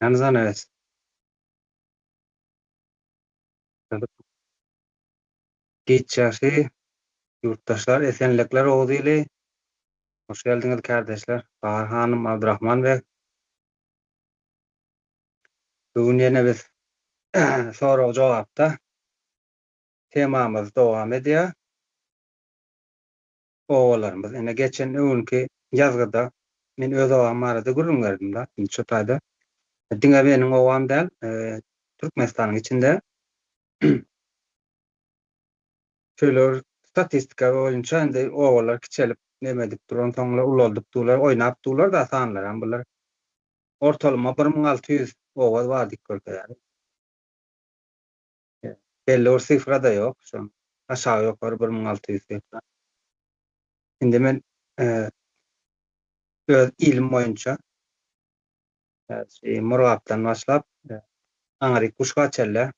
Yalnızan evet. Geçýärsi yurttaşlar, esenlikler oğuzuyla. Hoş geldiniz kardeşler. Bahar Hanım, Abdurrahman Bey. Bugün yine biz soru cevapta temamız devam ediyor. Oğullarımız. Yine geçen öňki yazgıda men öz owam arada gurrun verdim da. Şu taýda. Diňe benim owam däl, Türkmenistanyň içinde şöyle statistika boýunça indi oğullar kiçelip nemedik duran soňra uloldyp durlar, oýnap durlar da sanlar. Bular ortalama 1600 oğul bar dik görkezýär. Belli bir sifra da yok. Şu aşağı yukarı 1600 sifra. Şimdi men öz ilim boýunça Murgapdan başlap aňry kuşga çelle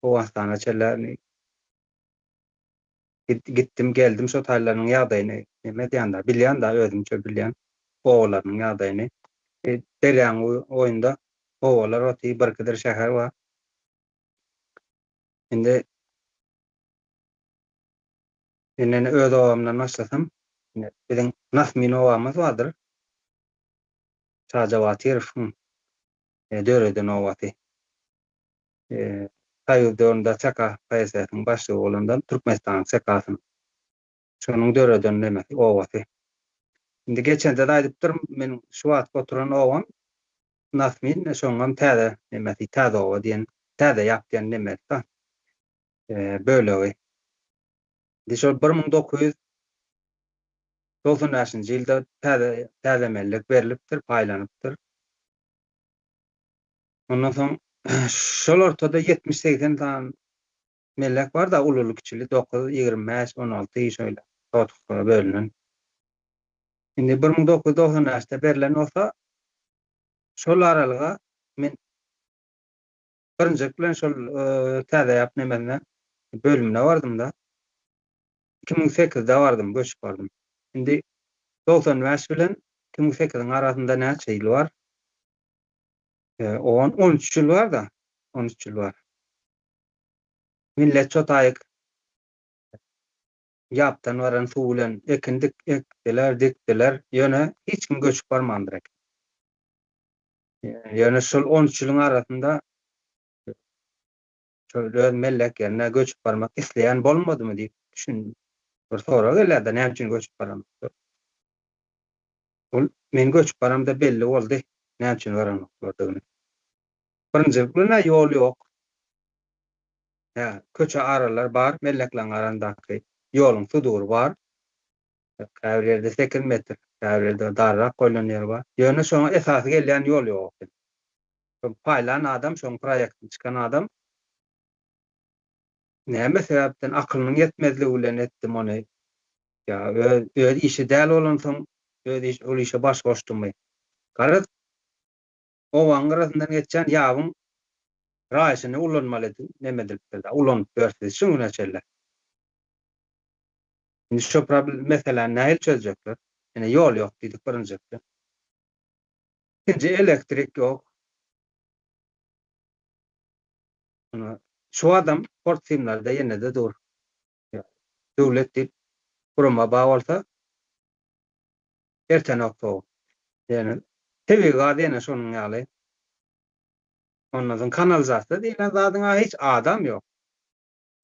Owastana çelle gittim geldim şu taýlaryň ýagdaýyny näme diýende bilýän da özümçe bilýän oğullaryň ýagdaýyny. Derýän oýunda oğullar oty birkidir şäher bar. Indi inen öz owamdan başlasam biziň Nasmin owamyz bardyr. Çajawatyr döreden owaty. Taýyrdynda çaka paýsasyň başlygy bolandan Türkmenistan çakasyň. Şonuň döreden näme owaty. Indi geçende de aýdypdyr men şu wagt oturan owam Nasmin şoňam täze näme täze owa diýen täze ýapýan näme da bölegi. Dişol 1990-njy ýylda täze mellik berilipdir, paýlanypdyr. Ondan soň şol ortada 70-80 tan mellek bar da ululuk kiçili 9, 25, 16 şöyle totuklara bölünen. Indi 1990-njy berilen olsa şol aralyga men birinji bilen şol täze ýap nemene bölümine bardym da 2008-de bardym, göçüp bardym. Indi 95 bilen 2008-iň arasynda näçe ýyl bar? 13 ýyl bar da, 13 ýyl bar. Millet ço taýyk ýapdan baran suw bilen ekindik ekdiler, dikdiler. Ýöne hiç kim göçüp barmandyr. Ýöne şol 13 ýylyň arasynda şöyle mellek ýerine göçüp barmak isleýän bolmadymy diýip düşün. Bir sorak gelýär-de näme üçin göçüp baram? Ol men göçüp baramda belli boldy. Näme üçin baram boldygyny. Birinji bilen ýol ýok. Köçe aralar bar, mellekleň arandaky ýoluň sudury bar. Käbir ýerde 8 metr, käbir ýerde darrak goýulan ýer bar. Ýöne şoňa esasy gelýän ýol ýok. Şo paýlan adam, şoň proýektiň çykan adam näme sebäpden aklynyň ýetmezligi bilen etdim ony. Öz işi däl bolan soň ol işe baş goşdurmy? Garaz owaň arasyndan geçen ýabyň raýasyny ulanmaly nemedipdir da, ulanyp berdi. Şuňa çelle. Indi şu problem meseleni näil çözjekler? Ýene ýol ýok diýdik birinji. Ikinji elektrik ýok. Şu adam portsimlarda ýene-de dur. Döwlet diýip kurama baý bolsa erten oktow. Ýani tebigat ýene şonuň ýaly. Ondan soň kanalizasiýa diýilen zadyňa hiç adam ýok.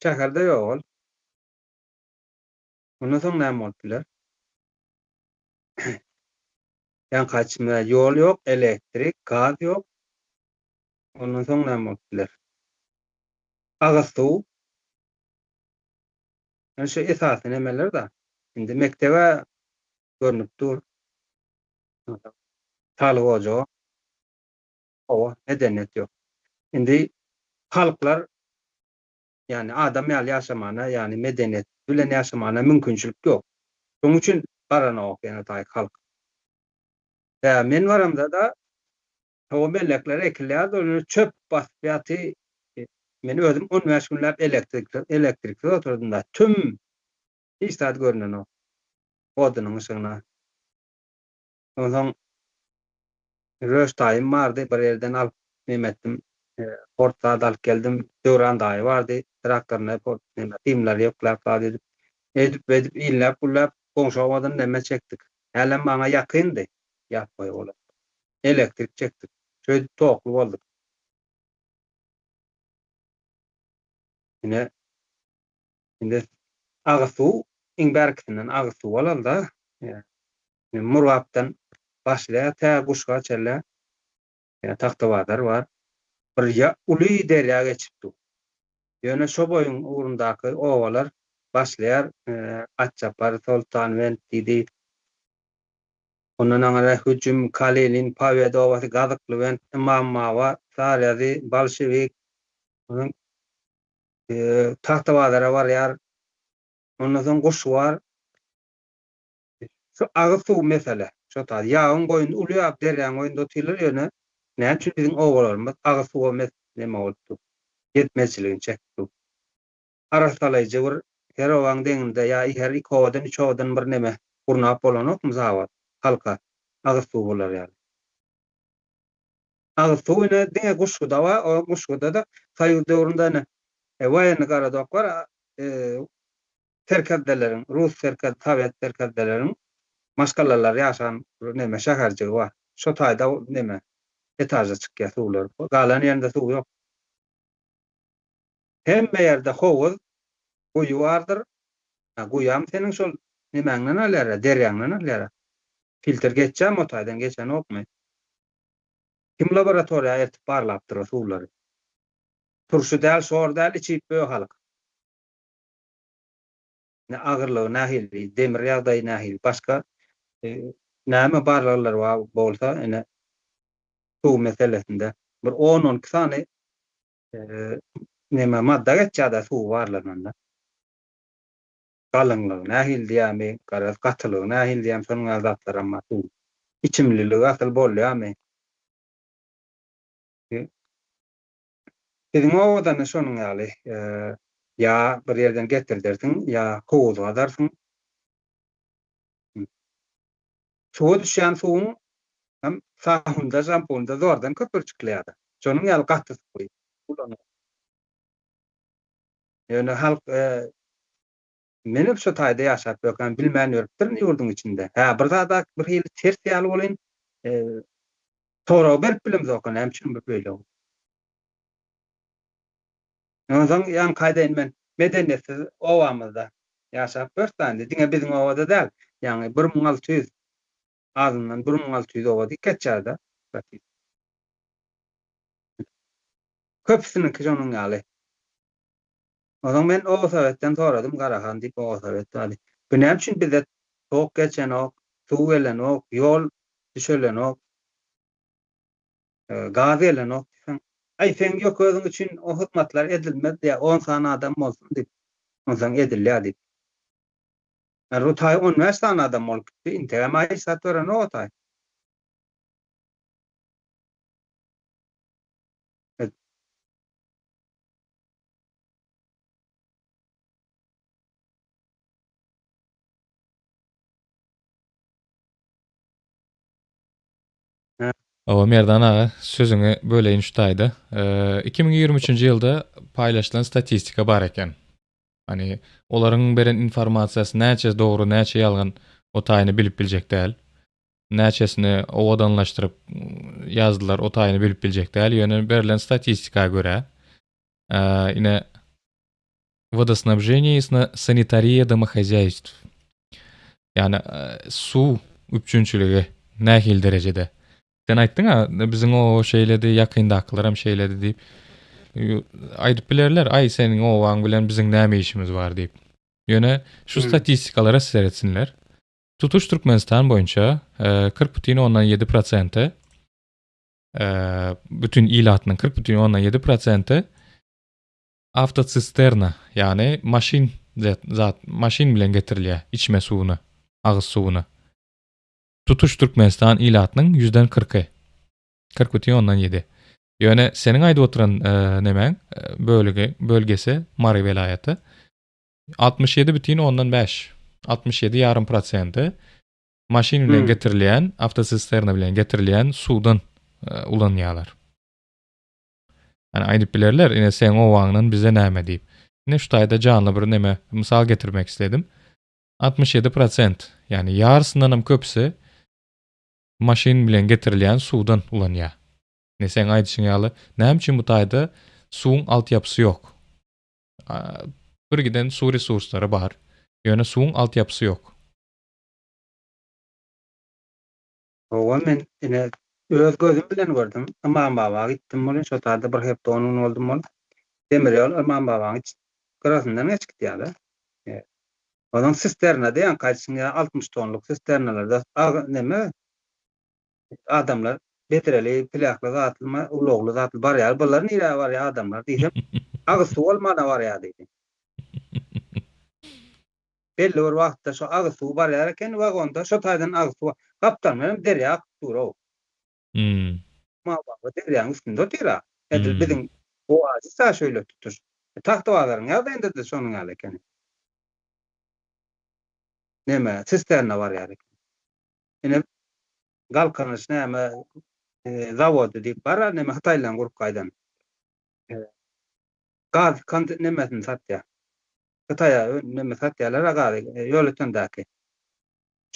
Şäherde ýok ol. Ondan soň näme bolupdylar? Ýani kaçma ýol ýok, elektrik, gaz ýok. Ondan soň näme bolupdylar? Aga suw. Şu esasy nemeler da. Indi mektebe görnüp dur. Talyk ojo. Owa medeniyet ýok. Indi halklar yani adam ýaly ýaşamana, yani medeniyet bilen ýaşamana mümkinçilik ýok. Şoň üçin baranok ýene taýyk halk. Men baramda da o mellekler ekilýär, çöp basýaty. Men özüm 15 günläp elektrikli oturdum da tüm hiç zat görünen o. Odunyň ışıgyna. Ondan Röş dayım vardı. Bir yerden alıp Mehmet'im Port'ta alıp geldim. Döran dayı vardı. Traktörüne Port timler yoklap edip illap bullap goňşawadan neme çekdik. Helen bana yakındı. Yapmay ola. Elektrik çektik. Şöyle toklu olduk. Yine şimdi ağsu inberktinden ağsu olal da Murwapdan başlaya ta guşga çelle taxtawazar var. Bir ya uly derya geçipdi. Ýöne şo boyun ugrundaky owalar başlaýar Atçapar, Sultanwent diýdi. Ondan aňra hüjüm, Kalelin, Pawedowa, Gazyklywent, Imammawa, Sarýazy, Bolşewik, onuň taxtawazara barýar. Ondan soň guş var. Şu agysu mesele. Şo ta ýagyň goýun ulyap derýän goýunda otylar ýöne. Näçe biziň owalarymyz agysu neme bolupdy. Yetmezçiligini çekdi. Arasalaýjy bir her owaň deňinde ýa her iki owadan üç owadan bir neme gurnap bolanokmy zawat halka agysu bolar ýaly. Agysu ine diňe guşguda wa o guşguda da Soýuz döwründe ne waýany garadok bar serkerdelerin Rus Sovet serkerdelerin maskalalar ýaşan neme şäherjigi bar. Şo taýda neme etaja çykýar suwlar. Galan ýerinde suw ýok. Hemme ýerde howuz guýy bardyr. Guýam seniň şol nimäňden alýar, derýäňden alýar. Filter geçjäm o taýdan geçen okmy. Kim laboratoriýa ertip barlapdyr suwlary. Turşy däl, şor däl içip bö halyk. Ne agyrlygy nähili, demir ýagdaý nähili, başga näme barlar bolsa ene suw meselesinde bir 10-12 sany neme madda geçýär suw barlarynda. Galanglygy nähili diýämi, garaz gatylygy nähili diýäm şonuň azatlar amma suw. İçimliligi asyl bolýarmy? Bizim owadan şonuň ýaly ýa bir ýerden getirdirsiň ýa howuzga darsyň. Suwa düşýän suwuň hem sahunda jamponda zordan köpürçükleýär. Şonuň ýaly gaty suwy. Ýöne halk menem şo taýda ýaşap ýokam bilmän ýörüpdir ýurdun içinde. Bir zada bir hili ters ýaly bolyn torag berip bilim zokan hem şunu böyle oldu. Ondan yan kaydayın men medeniyetsiz ovamızda yaşap börtlendi. Diňe bizim ovada däl. Yani 1600 azından 1600 ova dikkatçada. Köpsünün kişonun ýaly. Ondan men o Sowetden soradym Garahan diýip o Sowet ýaly. Benem üçin bizde tok geçen ok, suw gelen ok, ýol düşelen ok, gaz gelen ok. Ay sen ýok özüň üçin o hyzmatlar edilmez diýe 10 sany adam bolsun diýip. Ondan edilýär diýip. Rutay 15 sany adam bolup gitdi. Integam ay satwara no otay. O Merdan ağa sözüňi böleýin şu taýda. 2023-nji ýylda paýlaşylan statistika bar eken. Hani olaryň beren informasiýasy näçe dogry, näçe ýalgan o taýyny bilip biljek däl. Näçesini owadanlaşdyryp ýazdylar, o taýyny bilip biljek däl. Ýöne berilen statistikaya görä, ine водоснабжение и санитария домохозяйств. Yani su üçüncülüğü nähil derecede. Sen aýtdyň ha, biziň o şeýledi ýakyndakylaram şeýledi diýip aýdyp bilerler, ay seniň owaň bilen biziň näme işimiz bar diýip. Ýöne şu statistikalara ser etsinler. Tutuş Türkmenistan boýunça 40,7% bütün ilatynyň 40,7% avtotsisterna, yani maşin bilen getirilýär içme suwuny, agyz suwuny. Tutuş Türkmenistan ilatynyň 40'y. 40,7. Ýöne seniň aýdyp oturan nemäň bölgesi Mary welaýaty 67,5. 67,5% maşin bilen getirilýän, avtotsisterna bilen getirilýän suwdan ulanýarlar. Yani aýdyp bilerler, ine sen o wagtdan bize näme diýip. Ine şu taýda janly bir neme mysal getirmek istedim. 67%, yani yarısyndanam köpsi maşin bilen getirilýän suwdan ulanýar. Ne sen aýdyşyň ýaly, näme üçin bu taýda suwuň altyapysy ýok? Bir giden su resurslary bar, ýöne suwuň altyapysy ýok. Owa men ine öz gözüm bilen gördüm. Aman baba gittim bolan şo taýda bir hepde onun oldum bolan. Demir ýol aman babaň garasyndan geçip ýaly. Odan sisterna diýen kaçyňa 60 tonluk sisternalarda neme adamlar betreli plakla zatylma ulugly zatyl bar ýaly bular nire bar ýa adamlar diýsem agy suw bolmana bar ýa diýdi. Belli bir wagtda şo agy suw bar ýar eken wagonda şo taýdan agy suw kaptan bilen derýa duro. Ma baba derýäň üstünde otyra. Edil biziň o azy sa şöyle tutur. Tahtawalaryň ýa-da ende de şonuň ýaly eken. Neme sisterna bar ýa eken. Ine galkanyş näme zawody diýip bar, neme Hataýlan gurup gaýdan. Gaz nemesini satýar. Hataýa neme satýarlar gaz ýol üstündäki.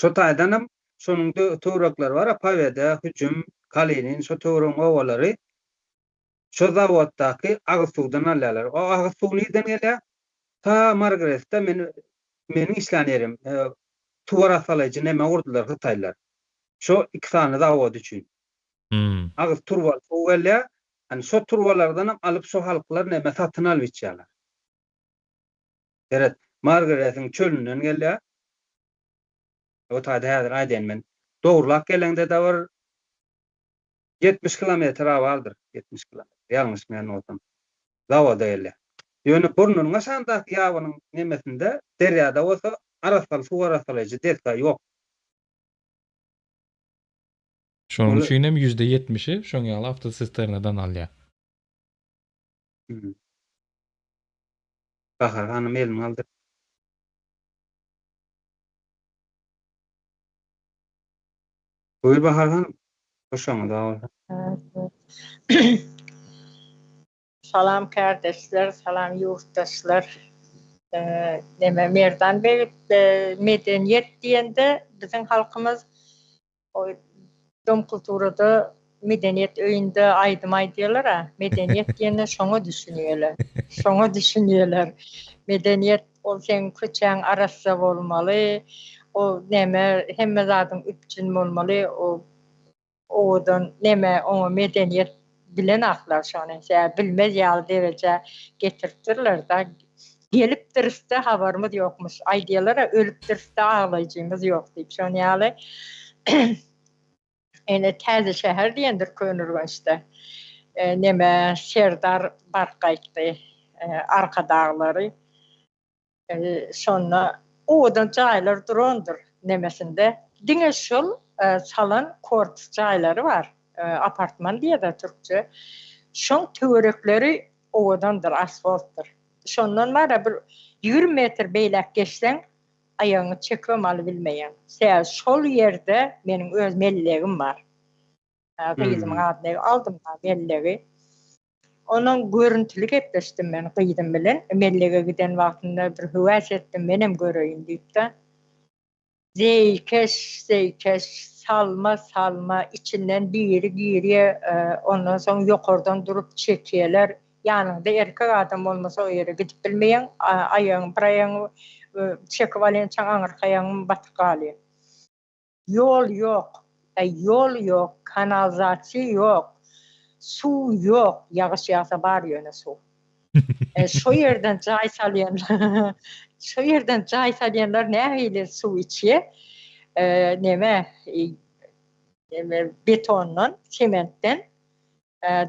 Şo taýdanam şonuň töwrekleri bar, Paweda, Hüjüm, Kalinin şo töwreň owalary şo zawoddaky agy suwdan alýarlar. O agy suw nirden gelýär? Ta Margaret'da meniň işlänýerim tuvara salaýjy neme gurdular Hataýlar. Şo iki tane zawod üçin. Agy turwal suw gelýär. Hani şo turwalardan alyp şo halklar neme satyn alyp içýärler. Evet, Margaret'in çölünden gelýär. O taýda häzir aýdyn men. Dogrulak gelende de var 70 kilometre bardyr, 70 kilometre. Ýalňyş men olsam. Zawoda gelýär. Ýöne burnunyň aşandaky ýabynyň nemesinde derýada bolsa arasal suw arasalyjy detka ýok. Şonuň üçin hem %70'i şoň ýaly avtosisternadan alýar. Bahar hanım elini aldı. Buyur Bahar hanım. Hoşuma da oldu. Salam kardeşler, salam yurttaşlar. Neme Merdan Bey medeniyet diýende bizim halkymız o dom kulturada medeniyet öýünde aýdymay diýerler ha. Medeniyet diýende şoňa düşünýärler. Şoňa düşünýärler. Medeniyet ol sen köçäň arasy bolmaly. O neme hemme zadyň üçin bolmaly. Odan neme o medeniyet bilen aklar şonu. Bilmez ýaly derece getirtirler da. Gelip duruşda habarımız ýokmuş. Aýdýarlar ölüp duruşda ağlaýjymyz ýok diýip şonu ýaly. Ene täze şäher diýendir Könürgen işte. Neme Serdar barkaýtdy. Arka dağları. Şonna odan jaýlar durandyr nemesinde. Diňe şol salan kort jaýlary bar. Apartman diýär türkçe. Şoň töwerekleri odandyr, asfaltdyr. Şondan bara bir 100 metr beýlek geçseň aýagyny çekmeli bilmeýän. Şol ýerde meniň öz mellegim bar. Gyýdymyň adyny aldym da mellegi. Onuň görüntüli gepleşdim men gyýdym bilen. Mellege giden wagtynda bir höwes etdim menem göreýin diýip-de. Zeykeş salma içinden biri ondan soň ýokardan durup çekýärler. Ýanynda erkek adam bolmasa o ýere gidip bilmeýän aýagyň çekip alýan çaň aňyrkaýaň batyp galýar. Yol ýok, kanalizasiýa ýok, suw ýok, ýagyş ýasa bar ýöne suw. Şo ýerden jaý salýanlar nähili suw içýär. Neme betondan, sementden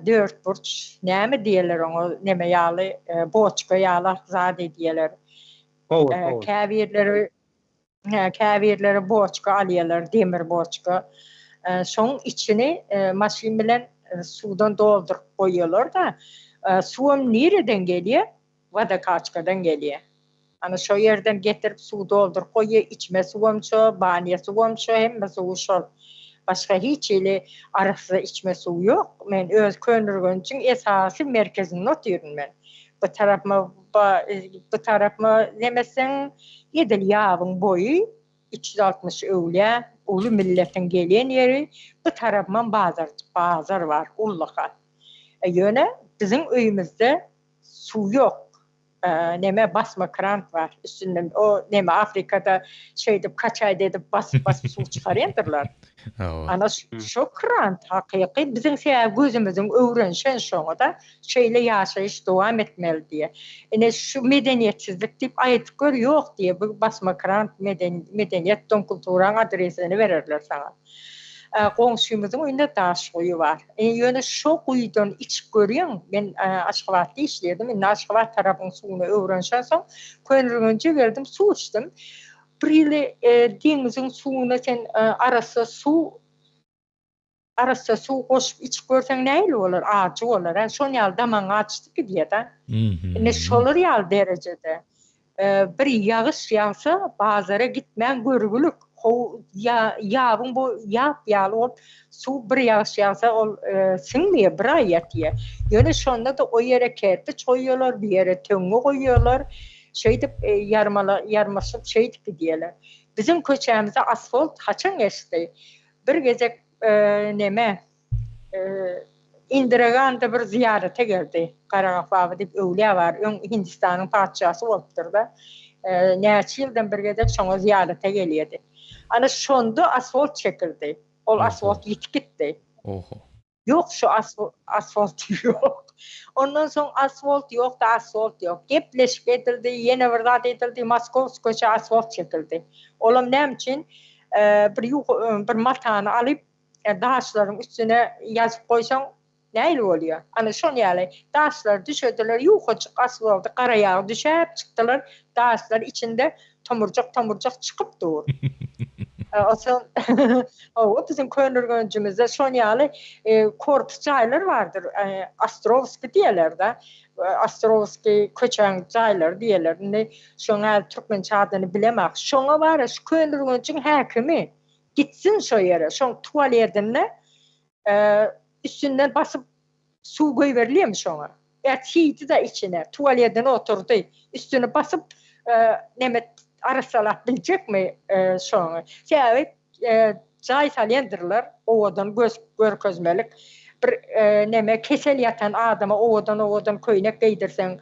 4 burç näme diýerler oňa neme ýaly boçka ýaly zat diýerler. Käbirleri boçka alýarlar, demir boçka. Şoň içini maşin bilen suwdan doldurup goýýarlar da suwum nereden gelýär? Vodokachkadan gelýär. Ana şo ýerden getirip suw doldurup goýýar, içme suwum şo, baniýa suwum şo, hemme suw şol. Başka hiç öyle arası içme suyu yok. Men öz könürgön için esası merkezinde oturuyorum ben. Bu tarafıma demesen Edil Yağın boyu 360 öwle, ulu milletin gelen yeri bu tarafman bazar var, ullaka. Yöne bizim öyümüzde su yok. Neme basma krant var. Üstünden o neme Afrika'da şeyde kaç ay edip basıp su çıkarıyorlar. Ana şu krant hakiki bizim gözümüzün öğrenşen sonra da şeyle yaşayış devam etmeli diye. Yani şu medeniyetsizlik deyip ayetlikler yok diye bu basma krant medeniyet don kulturan adresini verirler sana. Komşumuzun önünde taş koyu var. Yöne şu kuyudan iç görüyorum. Ben Aşgabat'ta işledim. Ben Aşgabat tarafının suyunu öğrenşen son könürgünce verdim, su içtim. Bir denizin suyuna sen arası su koşup iç görsen neyle olur? Ağacı olur. Yani son yal daman ağaçtı ki diye de. Ne şolur yal derecede. Bir yağış yağsa bazara gitmeyen görgülük. Yağın bu yağlı ol, su bir yağış yağsa ol sınmıyor, bir ay yetiyor. Yani şonda da o yere kerpiç koyuyorlar, bir yere töngü koyuyorlar. Yarmasıp şeydi diyorlar. Bizim köçemize asfalt haçan geçti. Bir gece Indira bir ziyarete geldi. Karagafava deyip öwle var. Hindistan'ın padşahı olupdur da. Neçe yıldan bir gece şoňa ziyarete gelýärdi. Ana şonda asfalt çekildi. Ol asfalt yitip gitdi. Yok şu asfalt yok. Ondan sonra asfalt yok da asfalt yok. Gepleşip edildi, yine vurdat edildi, Moskovskoça asfalt çekildi. Olam ne için? Bir matany alıp daşların üstüne yazıp koysan neyle oluyor? Ana şon yani daşlar düşürdüler, yukarı asfaltı kara yağ düşüp çıktılar. Daşlar içinde tomurcak çıkıp dur. O bizim könürgöncümüzde şon yani korpus çaylar vardır. Astrovski diyorlar da. Astrovski köçen çaylar diyorlar. Şona Türkmençe adını bilemek. Şona var şu könürgöncün hakimi. Gitsin şu yere. Şon tuvaletinde üstünden basıp su koyuveriliyor mu şona? Çiğdi de içine. Tuvaletine oturdu. Üstüne basıp arasalat bilecek mi şonu? Evet, çay salendırlar. Ovadan görközmelik. Bir kesel yatan adama ovadan köynek giydirsen,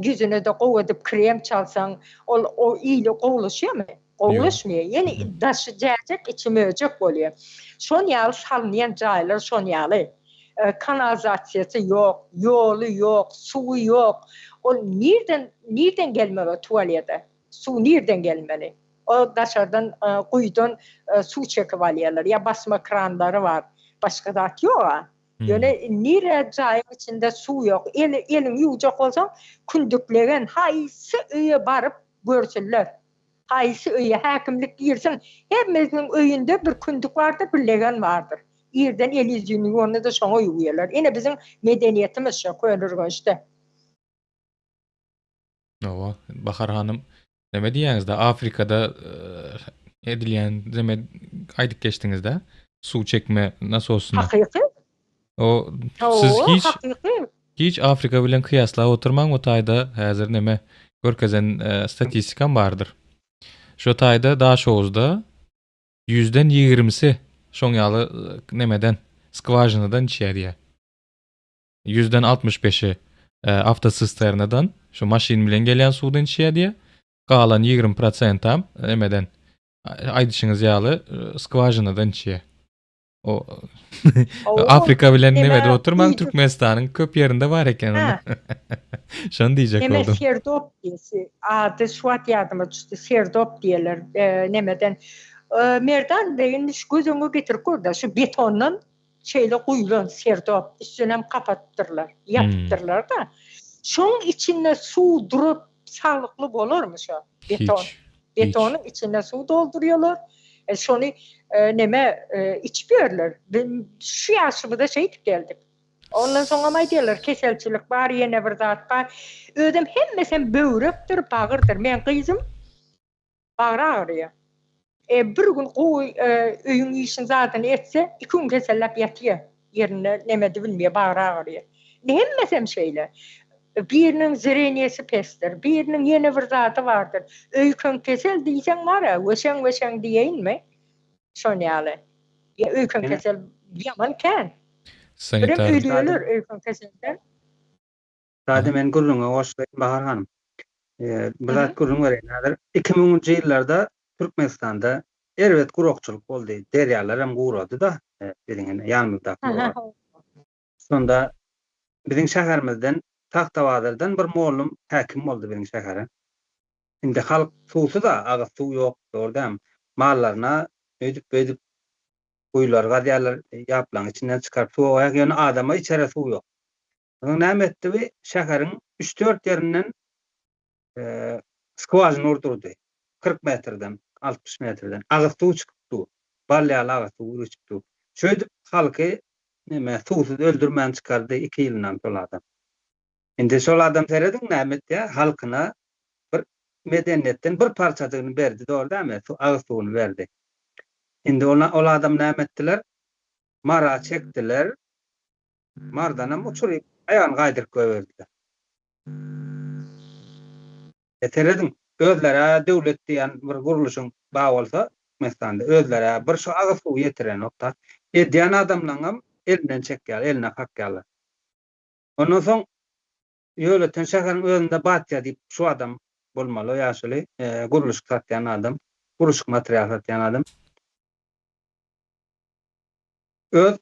yüzünü de kovadıp krem çalsan, o iyili kovuluşuyor mu? Kovuluşmuyor. Yani daşıcacak, içime öcek oluyor. Şon yalı salmayan caylar şon yalı. Kanalizasyası yok, yolu yok, suyu yok. O nereden gelmeli tuvalete? Su nereden gelmeli? O dışarıdan kuyudan su çekip alıyorlar. Ya basma kranları var. Başka da yok. Yani nere cayın içinde su yok. Elin yuyacak olsan kündüklerin haysı öye barıp görsünler. Haysı öye hakimlik girsin. Hepimizin öyünde bir kündük vardır, bir legan vardır. Yerden el yüzünü onu da şona yuyuyorlar. Yine bizim medeniyetimiz şu könürgün işte. Ova, Bahar Hanım, neme diýäňizde Afrikada edilýän zeme aýdyp geçdiňizde su çekme nasosyna. Hakiki. Siz hiç Afrika bilen kıyasla oturmaň o taýda häzir neme görkezen statistikam bardyr. Şo taýda daş ozda 100'den 20'si şoň ýaly nemeden skvajynadan içýär. 100'den 65'i avtosisternadan şu maşin bilen gelen sudan içýär diye. Galan 20% tam nemeden aýdyşyňyz ýaly skvajynadan içýär. O Afrika bilen nemede oturmaň Türkmenistanyň köp ýerinde bar eken. Şonu diýjek boldum. Neme Serdop diýesi. Adı şuat ýadyma düşdi. Serdop diýerler. Nemeden merdan beýin şu gözüňe getirip gördi. Şu betondan şeyle kuyulan serdop üstüne kapattırlar, yaptırlar da. Şunun içinde su durup sağlıklı olur mu şu beton? Betonun içinde su dolduruyorlar. Şunu içmiyorlar. Şu yaşımda geldik. Ondan sonra mı diyorlar keselçilik var, yine bir zat var. Ödüm hem mesela böğrüktür, bağırdır. Ben kızım bağır ağrıyor. Bir gün öýüň işin zaten etse, 2 gün kesellep ýatýar. Yerine nemedi bilmeýär, bagra ağrıyor. Hemmesem şeýle. Birinin zireniýesi pestir, birinin ýene bir zaty bardyr. Öýkün kesel diýsen mara, weşeň diýeýinmi? Şonu ýaly. Öýkün Ene- kesel ýaman kän. Birem Sanitar ölýärler öýkün keselden. Sade men gurrunga goşlaýyn Bahar hanym. Bir Hı zat gurrun berenädir. 2000-nji ýyllarda Türkmenistanda erwet gurokçuluk boldy. Derýalar hem gurady da, biziň ýanymyzda gurady. Sonda biziň şäherimizden Taxtabazardan bir mollum häkim boldy biziň şähere. Indi halk suwsy da agyr suw ýok, dordam. Mallaryna öýdüp kuyularga diýerler, ýaplaň içinden çykaryp suw aýak ýöne adama içere suw ýok. Näme etdi? Şäheriň 3-4 ýerinden skwazyny urdurdy. 40 metrden, 60 metrden agyr suw çykypdy. Balýaly agyr suw çykypdy. Şöýdüp halky näme suwsuz öldürmän çykardy 2 ýyldan şol adam. Indi şol adam terediň näme etdi? Halkyna bir medeniýetden bir parçadygyny berdi, dogry, agyr suwuny berdi. Indi ol adam näme etdiler? Mara çekdiler. Mardanam uçuryp aýan gaýdyryp goýberdiler. Eteredin özlere döwlet diýen bir guruluşyň baý bolsa, Türkmenistanda özlere bir şu agyr suw ýetiren nokta. Diýen adamlaňam elinden çekýär, eline hakýarlar. Ondan soň ýöleten şäheriň özünde batýa diýip şu adam bolmaly ýaşuly, guruluş satýan adam, guruluş material satýan adam. Öz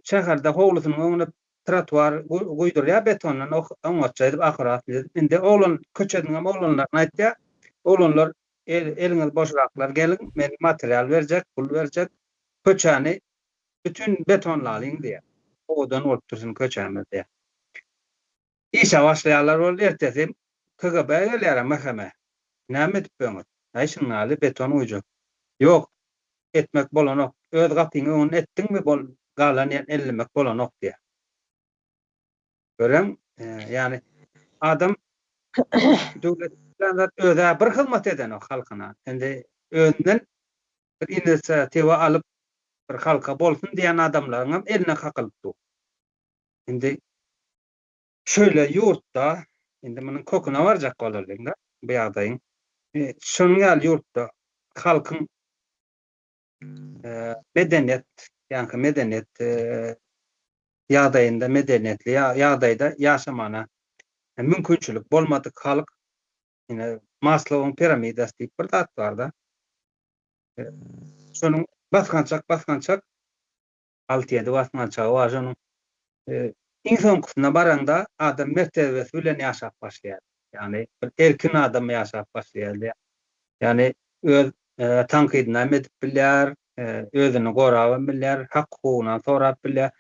şäherde howlusynyň öňüne trotuar goýdurýar betondan oňatça edip akyrat. Indi oğlan köçediňem oğlanlar aýtdy. Oğlanlar eliňiz boşraklar gelin, men material berjek, pul berjek. Köçäni bütün betonlaryň diýär. Odan otursun köçämiz diýär. İşe başlaýarlar boldy ertesi KGB gelýär mahkeme. Näme edip öňür? Aýşyňaly beton uýjak. Ýok, etmek bolanok. Öz gapyňy öňüne etdiňmi bol galan ellemek bolanok diýär. Görem, yani adam döwletden öze bir hyzmat eden o halkyna. Endi önden bir inisiatiwa alyp bir halka bolsun diýen adamlaryň hem eline hakylypdy. Endi şöyle ýurtda, endi munyň kokuna barjak bolarlar da bu ýagdaýyň. Şonuň ýaly ýurtda halkyň medeniýet, ýani medeniýet ýagdaýynda medeniýetli ýagdaýda ýaşamana mümkinçilik bolmadyk halk, ýene Maslow'un piramidasy diýip bir zat bar da. Şonuň baskançak 6-7 baskançagy bar şonuň. İnsan kutuna baranda adam mertebesi bilen ýaşap başlaýar. Yani erkin adam ýaşap başlaýar. Yani öz tankydyna edip bilýär, özüni gorap bilýär, hak hukugyna sorap bilýär.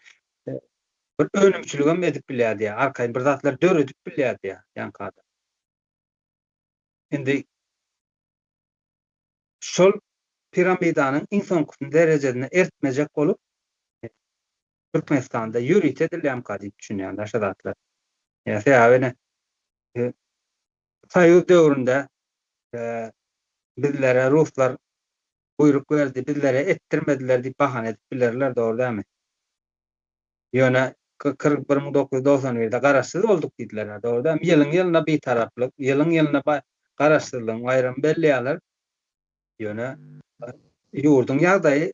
Bir önümçülügem edip bilýär diýär. Arkaýyn bir zatlar dör edip bilýär diýär. Ýanky adam. Indi şol piramidanyň insan kutun derejesine ertmejek bolup Türkmenistanda ýürüýt edilýän diýip düşünýär aşadatlar. Ýa-da Soýuz döwründe bizlere Ruslar buyruk berdi, bizlere ettirmediler diýip bahane edip bilirler, dogry dämi? Ýöne 1991-de garaşsyz bolduk diýdiler, dogry dämi? Ýylyň bir taraplyk, ýylyň garaşsyzlygyň aýrym belliýärler. Ýöne ýurdun ýagdaýy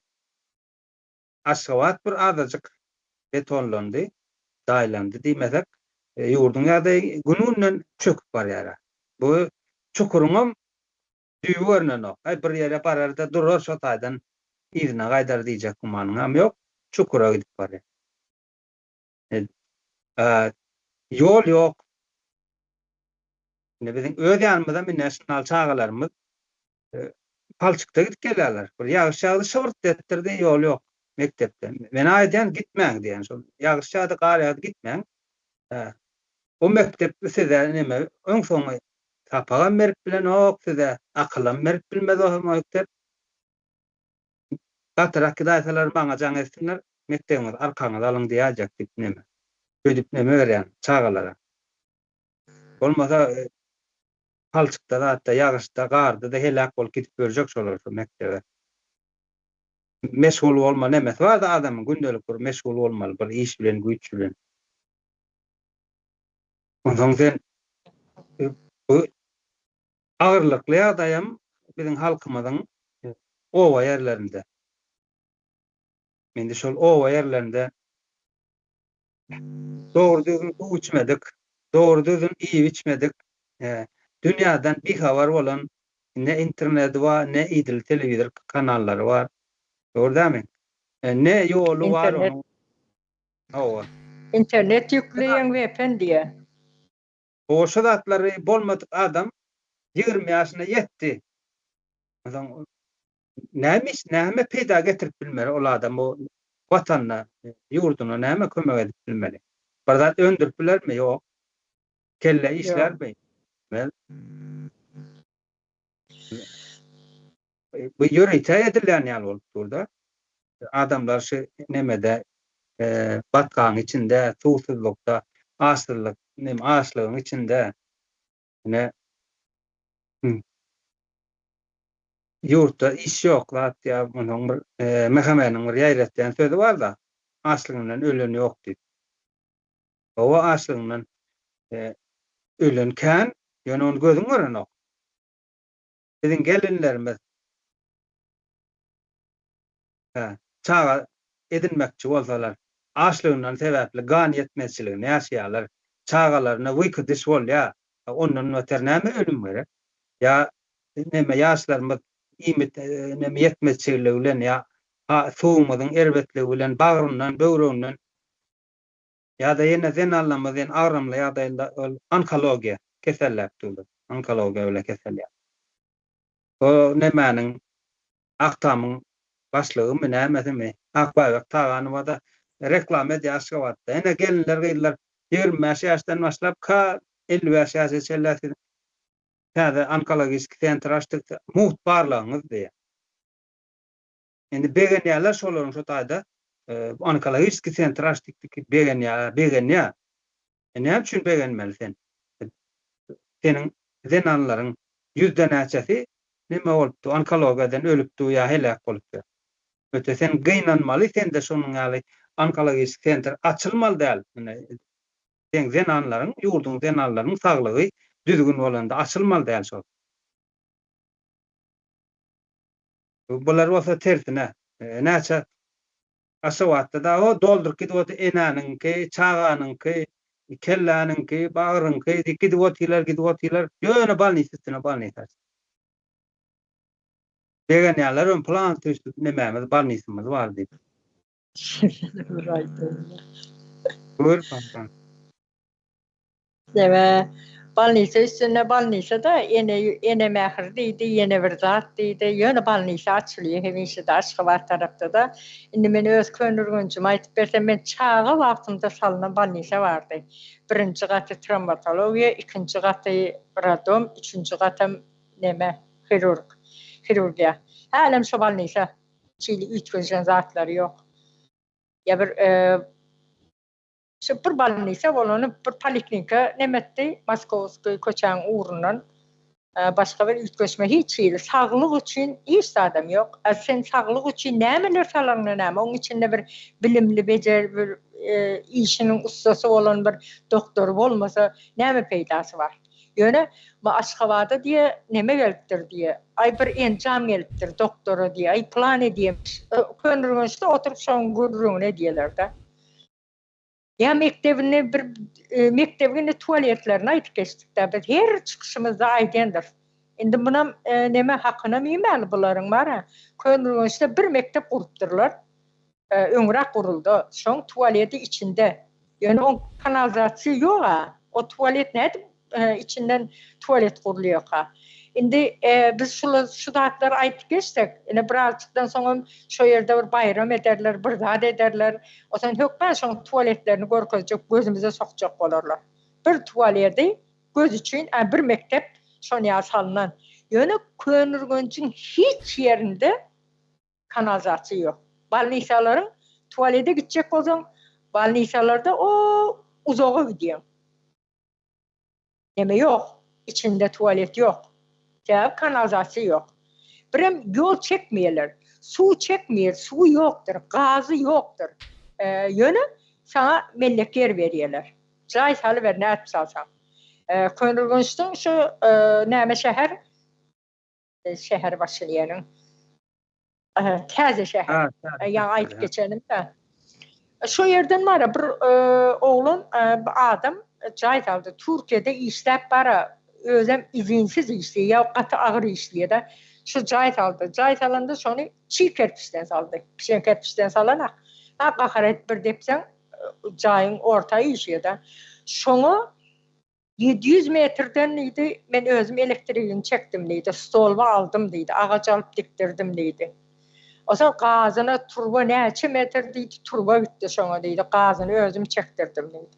aşgabat bir azajyk betonlandy, daýlandy diýmesek, ýurdun ýagdaýy gününden çöküp barýar. Bu çukuruňam düýü görnenok. Bir ýere bararda durar şo taýdan izine gaýdar diýjek gumanyňam ýok, çukura gidip barýar. Ýol ýok. Ne biziň öz ýanymyzda national çagalarymyz palçykda gidip gelýärler. Bir ýagyş ýagdy şywyrt etdirdi, ýol ýok mektepde. Men aýdýan gitmäň diýen şol. Ýagyş ýagdy garýady gitmäň. O mektep size neme öň soňy tapagan berip bilen ok size akyllan berip bilmez o mektep. Gatrak daýsalar baňa jaň etsinler, mektebiňiz arkaňyza alyň diýäjek diýip neme. Ödip neme berýän çagalara. Bolmasa palçykda da ýagyşda garda da helak bolup gidip görjek şolar şu mektebe. meşgul bolma nemet var da adamın gündelik bir meşgul bolmaly, bir iş bilen, güç bilen. Ondan sen bu agyrlykly ýagdaýam biziň halkymyzyň owa ýerlerinde. Mende şol owa ýerlerinde doğru düzgün su içmedik, doğru düzgün iyi içmedik. Dünýäden bir habar bolan ne internet var, ne idil telewizor kanallary var. Doğru ne ýolu var İnternet. onun. Owa. İnternet ýükleýän wepen diye. O şahatlary bolmadyk adam 20 ýaşyna ýetdi. Adam näme peýda getirip bilmeli ol adam o watanyna, ýurduna näme kömek edip bilmeli. Bir zat öndürüp bilermi? Ýok. Kelle işlermi? Bu ýöreýte edilýän ýaly bolup durda. Adamlar şu nemede batkan içinde, suwsuzlukda, açlyk, açlygyň içinde ne ýurtda iş ýoklar ýa munyň bir mehemeniň bir ýaýratýan sözi bar da, açlygyndan ölen ýok diýip. O açlygyndan ölenken ýöne onu gözüň görenok. Biziň gelinlerimiz çağa edinmekçi bolsalar, açlygyndan sebäpli gan ýetmezçiligini ýaşaýarlar. Çağalaryna wyky diş bolýar, ondan öter näme ölüm berek? Ya näme ýaşlarymyz iýmit näme ýetmezçiligi bilen ýa suwumyzyň erbetligi bilen bagryndan, böwreginden ýa-da ýene zenallamyzyň agramly ýagdaýynda onkologiýa kesellik tutur. Onkologiýa bilen kesellik. O nämeniň aktamyň başlygy mı näme? Akbaýak tagany wada reklam edýäşge watda. Ene gelinler gyýlar 20 ýaşdan başlap 50 ýaşgacha täze onkologik sentr açdyk, muht barlagyňyz diýe. Endi begenýärler şolaryň şu taýda onkologik sentr açdyk begenýär. Näme üçin begenmeli sen? Seniň zenanlaryň 100den näçesi nime bolupdy? Onkologiýadan ölüpdi ýa helak bolupdy. Öte sen gynanmaly, sen de şonuň ýaly onkologik sentr açylmaly däl. Sen zenanlaryň, ýurduň zenanlaryň saglygy düzgün bolanda açylmaly däl şol. Bular bolsa tersine, näçe aşawatda da o doldurup gidip enäniňki, çağanyňki, kelläniňki, bagyryňki gidip otylar, ýöne balnysy. Begenýärler ön plan tüýsüp nämämiz balnysymyz bar diýip. Buyur kanka. Deme balnysa üstüne balnysa da ene mähir diýdi, ene bir zat diýdi. Ýöne balnysa açylýar, hemişe de aşky bar tarapda da. Indi men öz könürgünçüm aýtyp bersem, men çağa wagtymda salynan balnysa bardy. Birinji gaty travmatologiýa, ikinji gaty radom, üçüncü gaty näme hirurgiýa. Hälem şu balnysa çili ütgüjen zatlary ýok. Ya bir şu bir balnysa bolany bir poliklinika nemetdi, Moskowski köçäň uğrundan başga bir ütgeşme hiç ýeri saglyk üçin hiç adam ýok. Sen saglyk üçin nämeler salanlar näme? Oň içinde bir bilimli, bejer bir işiniň ustasy bolan bir doktor bolmasa näme peýdasy bar? Ýöne Aşgabatda diýe näme gelipdir diýe. Ay bir enjam gelipdir doktora diýe. Ay plan edýämiş. Könürgünçde oturup şoň gurruna diýerler-de. Ya mektebine tuvaletlerini aýtyp geçdik-de. Biz her çykyşymyzda aýdandyr. Indi buna näme hakyna meýmeli bularyň bar. Könürgünçde bir mektep gurupdyrlar. Öňrek guruldy. Şoň tuvaleti içinde. Ýöne o kanalizasiýa ýok. O tuvalet näde? İçinden tuvalet gurulýar. Indi biz şu dağlar aýtyp geçdik. Ene birazçykdan soň şo ýerde bir bayram ederler, bir zat ederler. O sen hökmen şoň tuvaletlerini görkezjek, gözümüze sokjak bolarlar. Bir tuvaleti göz üçin bir mektep şoňa salynan. Ýöne Könürgünçiň hiç ýerinde kanalizasiýa ýok. Balnysalaryň tuvalete gitjek bolsaň, balnysalarda o uzağa gidýär. Näme ýok? İçinde tuvalet ýok. Ya kanalizasiýa ýok. Birem ýol çekmeýärler. su çekmiyor, su yoktur, gazı yoktur. Yönü sana mellekler veriyorlar. Cay salı ver, ne etmiş alsam. Könülgünçtün şu näme şehir başlayanın. Təze şehir. Ha, Yani ayıp geçelim de. Şu yerden var bir oğlun adam cayt aldı. Türkiye'de işlep bara özüm izinsiz işliyor. Ya katı ağır işliyor da. Şu cayt aldı. Cayt alanda sonra çiğ kerpiçten saldı. Pişen kerpiçten salana. Ha qahret bir depsen cayın ortayı işiyor da. Şonu 700 metreden neydi? Ben özüm elektriğini çektim neydi? Stolva aldım neydi? Ağaç alıp diktirdim neydi? O zaman gazına turba neçe metre deydi, turba gitti şoňa deydi, gazını özüm çektirdim deydi.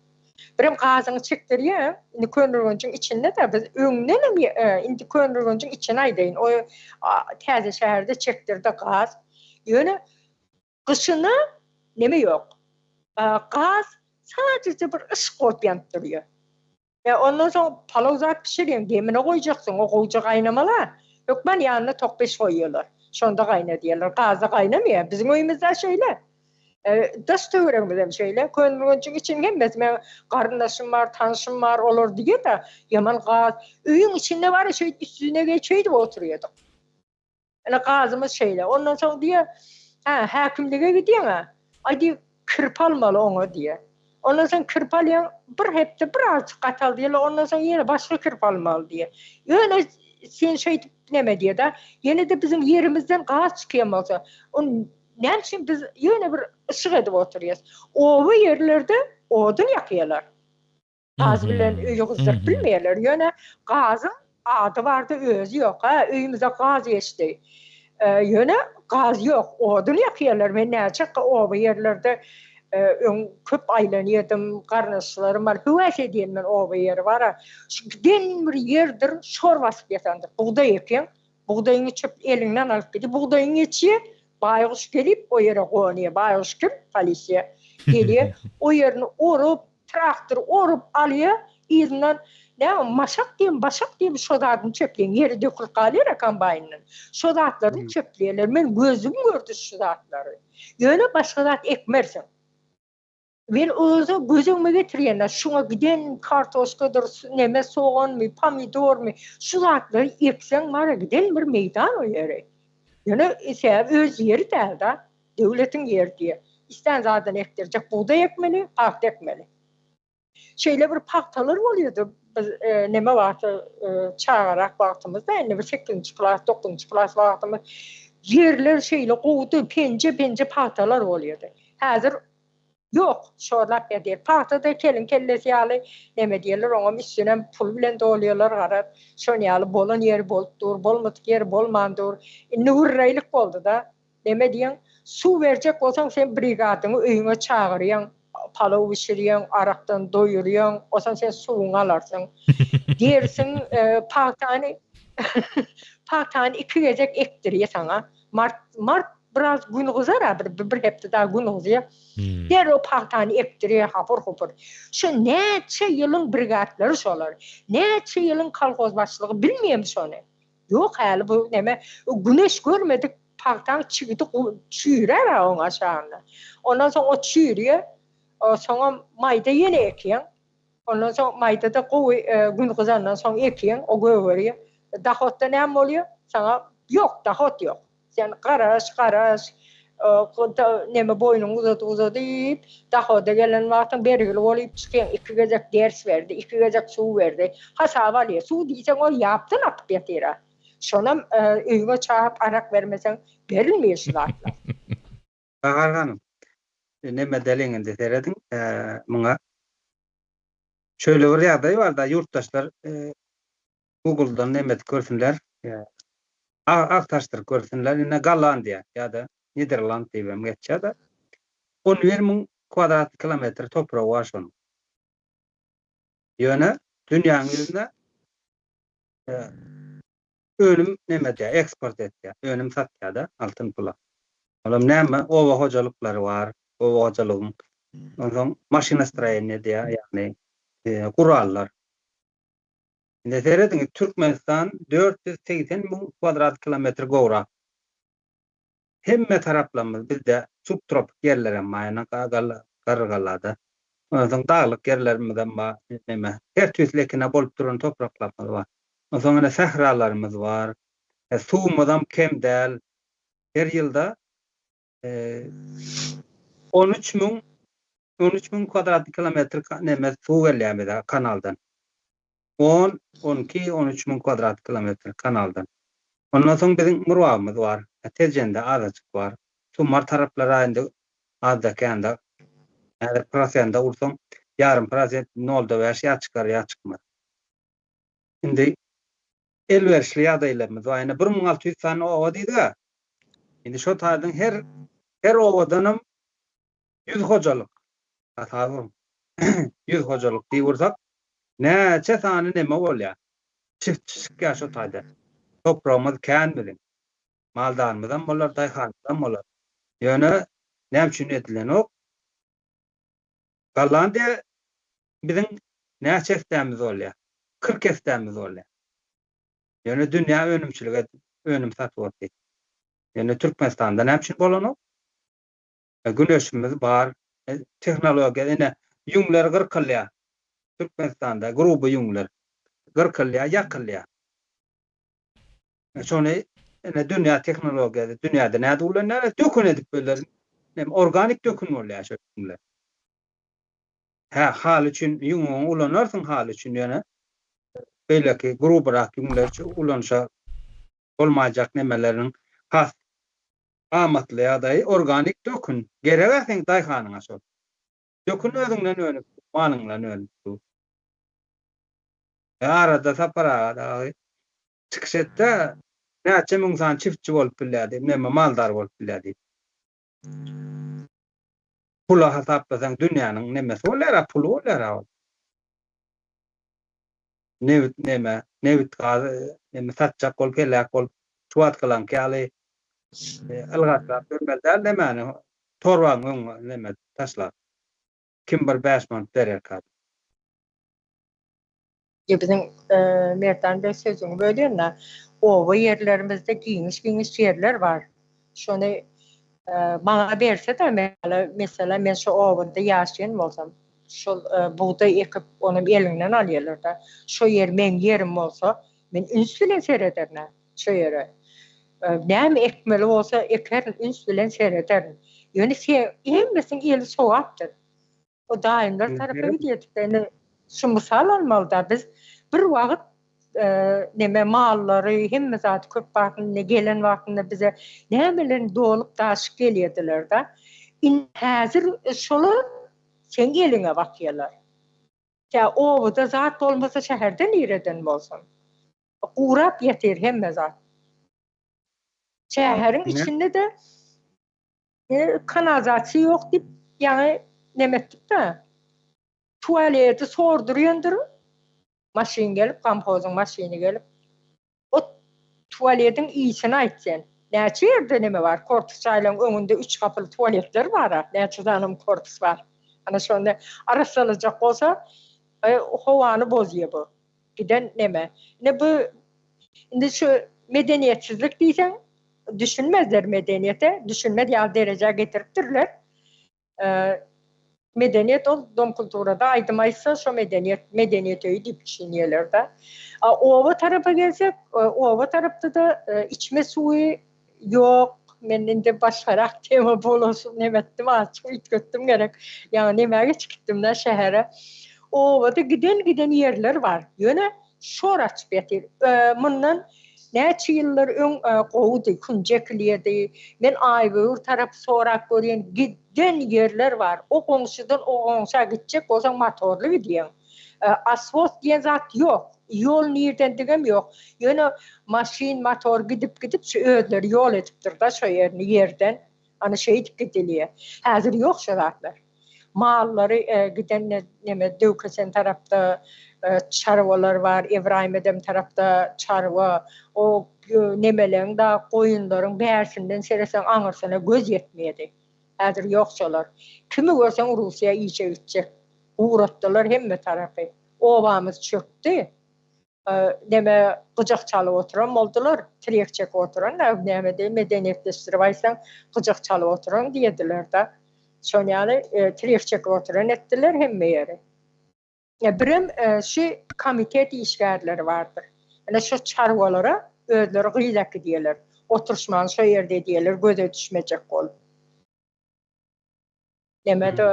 Birim gazını çektiriyor, indi könülgünçün içinde de biz öňden indi könülgünçün içine aýdaýyn. O täze şäherde çektirdi gaz. Ýöne kışını neme yok. Gaz sadece bir ışık koyup yanıttırıyor. Ondan sonra palavzat pişiriyorsun, demine koyacaksın, o koyucu kaynamalar. Yok ben yanına tok 5 koyuyorlar. Şonda kayna diyorlar. Gazda kaynamıyor. Bizim oyumuzda şöyle. Daş töweremizem şöyle. Könülgünçün için gelmez. Men karındaşım var, tanışım var olur diye de yaman gaz. Öýüň içinde var ya şöyle üstüne geçeydi oturuyorduk. Yani gazımız şöyle. Ondan sonra diye hakimlige gidiyor ha. Hadi kırpalmalı onu diye. Ondan sonra kırpalayan bir hepte bir azıcık katal diye. Ondan sonra yine başka kırpalmalı diye. Yani sen şey neme diye de yine de bizim yerimizden gaz çıkıyamazsa ne için biz yine bir ışık edip oturuyoruz. O yerlerde odun yakıyorlar. Gaz bilen öýüňizdir bilmeýärler. Yine gazın adı vardı, özü yok. Öýümizde gaz geçti. Yine gaz yok. Odun yakıyorlar. Men näçe o yerlerde köp aýlanýardym, garnaşlarym var. Hüwes edýän men o yer var. Den bir yerdir, şor basyp ýatandyr. Buğday eken, buğdaýyny çöp elinden alyp gidip, buğdaýyny içi baýguş gelip o yere goýanýar. Baýguş kim? Polisiýa gelýär. O yerini orup, traktor orup alýar, ýerinden maşak diýip, başak diýip şodatny çöpleýän ýeri dökülip galýar kombaýnyň. Şodatlaryny çöpleýärler. Men gözüm gördü şodatlary. Ýöne başga zat ekmersin. Ben özü gözüme getirýänler, şuňa giden kartoşkadyr, neme soğanmy, pomidormy, şu zatları eksen mara giden bir meýdan o ýere. Ýöne ise öz ýeri däl da, döwletiň ýeri diýe. İsten zaten ektirjek, buğday ekmeli, paxta ekmeli. Şeýle bir paxtalar bolýardy. Biz neme wagty çağarak wagtymyzda, indi bir 8-nji klas, 9-njy klas wagtymyz yerler şeýle gowdy, penje paxtalar bolýardy. Häzir yok, şorlap eder. Paxtada kelin kellesi ýaly neme diýerler, oňa üstüne pul bilen dolýarlar garap. Şonu ýaly bolan ýeri bolupdyr, bolmadyk ýeri bolmandyr. Nurraylyk boldy da. Neme diýen, su berjek bolsaň sen brigadyny öýüňe çagyrýan, palaw bişirýän, arakdan doýurýan, osan sen suwuňy alarsyň. Dersiň paxtany 2 gezek ekdirýär saňa. Mart biraz gün guzara, bir hepde daha gün guzaya. Der o paxtany ekdirýär, hapur. Şu neçe ýylyň brigadlary şolar. Neçe ýylyň kolhoz başlygy bilmeýem şonu. Yok häli bu neme, güneş görmedik, paxtan çygdy, çüýrer oňa aşagyna. Ondan soň o çüýrýär. Soňa maýda ýene ekýän. Ondan soň maýda da gün guzandan soň ekýän, o göwerýär. Dahotda näme bolýar? Sana yok, dahot yok. Sen garaş, neme boýnuň uzadyp, dahoda gelen wagtyň bergili bolyp çykýan, 2 gezek ders berdi, 2 gezek suw berdi. Hasaba alýar. Suw diýseň o ýapdyn atyp ýatyra. Şonam öýüňe çağıp arak bermeseň berilmeýär şulatlar. Bagarganym. Neme deliňinde terediň, muňa şöyle bir ýagdaý bar da, ýurtdaşlar Google'dan neme görsinler, aktaşdyryp görsinler, ine Gollandiýa ýa-da Niderland diýip geçýär da 11.000 kvadrat kilometr toprak bar şonuň. Ýöne dünýäniň ýüzünde önüm neme diýär, eksport etýär, önüm satýar da altyn pula. Olam näme owa hojalyklary bar, owa hojalygyň, ondan maşinastroýenie diýär, ýagny gurallar. Inde terediň Türkmenistan 480.000 kvadrat kilometr gowra. hemme taraplamız bizde subtropik yerlere mayna gargalada. Ondan dağlık yerlerimizden ba neme her türlükine bolup duran topraklarımız var. Ondan sahralarımız var. Suwumyzam kem däl. Her ýylda 13.000 kvadrat kilometr neme suw gelýär kanaldan. 13.000 kvadrat kilometr kanaldan. Ondan soň biziň murwabymyz var. Tejende azajyk var. Sumar taraplara indi azda kanda. Yani prosenta ursoň yarım prosent 0.5 ýa çykar ýa çykmaz. Indi elverişli ýagdaýlarymyz var. Ýani 1600 sany owa diýdi. Indi şo taýdan her owadanam 100 hojalyk. Ataýym 100 hojalyk diýursak, näçe sany neme bolýar? Çiftçilik ýa şo taýda. Toprağımız kän bilen. Maldarymyzdan bolar, daýhanymyzdan bolar. Ýöne näme üçin edilen ok? Gallandiýa biziň näçe hektärimiz bolýar? 40 hektärimiz bolýar. Ýöne dünýä önümçiligi önüm satyp. Ýöne Türkmenistanda näme üçin bolan ok? Güneşimiz bar, tehnologiýa ene ýüňler 40 kylýar. Türkmenistanda gruby ýüňler 40 kylýar, ýakylýar. Şonu ene dünýä tehnologiýada, dünýäde näde ulanýar? Dökün edip beler. Organik dökün bolýar şo ýüňler. Hal üçin ýüňüň ulanarsyň hal üçin ýöne beýleki gruprak ýüňler üçin ulanşa bolmajak nemeleriniň has amatly ýa-da organik dökün gerekäsiň daýhanyňa şol. Dökün özüňden önüp, manyňdan önüp. Arada saparada çykşetde näçe müň san çiftçi bolup bilýärdi, neme maldar bolup bilýärdi. Pula hasaplasaň dünýäniň nemesi bolar, pul bolar. Nevit gazy, neme satjak bolup gelek bolup çuwat kılan kali algatlar görmezler nemeni torbaň öňe neme taşlar. Kim bir 5 manat berer kad. Biziň Merdan bey sözüňi bölýärler. Owa yerlerimizde giňiş ýerler bar. Şonu bana berse-de mesela men şu owada ýaşaýan bolsam, şol buğday ekip onu elinden alýarlar da. Şo yer men yerim bolsa, men üns bilen seyrederim şo ýere. Näme ekmeli bolsa eker üns bilen seyrederim. Ýöne hemmesiň eli sowapdyr. O daýymlar tarapy gidýär. Şu misal almalyda biz bir wagt neme mallary hemme zat köp bakynda gelen wagtynda bize nämelerini dolup daşyk gelýärdiler da. Häzir şola sen geliňe bakýarlar. Ya owada zat bolmasa şäherden ýerden bolsun. Urap ýeter hemme zat. Şäheriň içinde de kanalizasiýa ýok dip ýani nemetdik da. Tualeti sordurýandyr. Maşin gelip, kampozyň maşini gelip o tualetin iyisini aýtsan. Näçe ýerde neme bar? Korpus aýlaň öňünde 3 kapyly tualetler bar. Näçe zanym korpus bar. Ana şonda arasalajak bolsa howany bozýar bu. Giden neme? Ne bu indi şu medeniýetsizlik diýsen düşünmezler medeniýete. Düşünmez ýa derejä getiripdirler. Medeniyet ol dom kulturada aýdymaýsa şo medeniýet öýü dip düşünýärler da. Owa tarapa gelsek, owa tarapda da içme suwy ýok. Men indi başarak tema bolasyn nemetdim, açyp ütgetdim gerek. Ýani nemäge çykdym da şähere. Owada giden ýerler bar. Ýöne şor açyp ýetir. Mundan näçe ýyllar öň gowdy, kunjekliýedi. Men aýbyr tarap sorak görýän giden ýerler bar. O goňşydan o goňşa gitjek bolsaň motorly gidýän. Asfalt diýen zat ýok. Ýol nirden digem ýok. Ýöne maşin, motor gidip şu ödler ýol etipdir da şo ýerden. Ana şeýdip gidilýär. Häzir ýok şo zatlar. Mallary giden neme Döwkesen tarapda çarwalar var, Ibrahim edem tarapda çarwa, o nemeleň da goýunlaryň bärsinden seresen aňyrsana göz ýetmedi. Häzir ýok şolar. Kimi görseň Russiýa iýçe gitjek. Uğratdylar hemme tarapy. Owamyz çökdi. Neme gıcak çalıp oturan boldular, tirekçek oturan, neme de medeniyetleştirip aysan gıcak çalıp oturan diyediler da. Şon yani tirekçek oturan ettiler hemme yeri. Birim şu komitet işgärleri vardır. Ana şu çarwalara özleri gıýdak diýerler. Oturuşman şu ýerde diýerler, göze düşmejek bolup. Neme de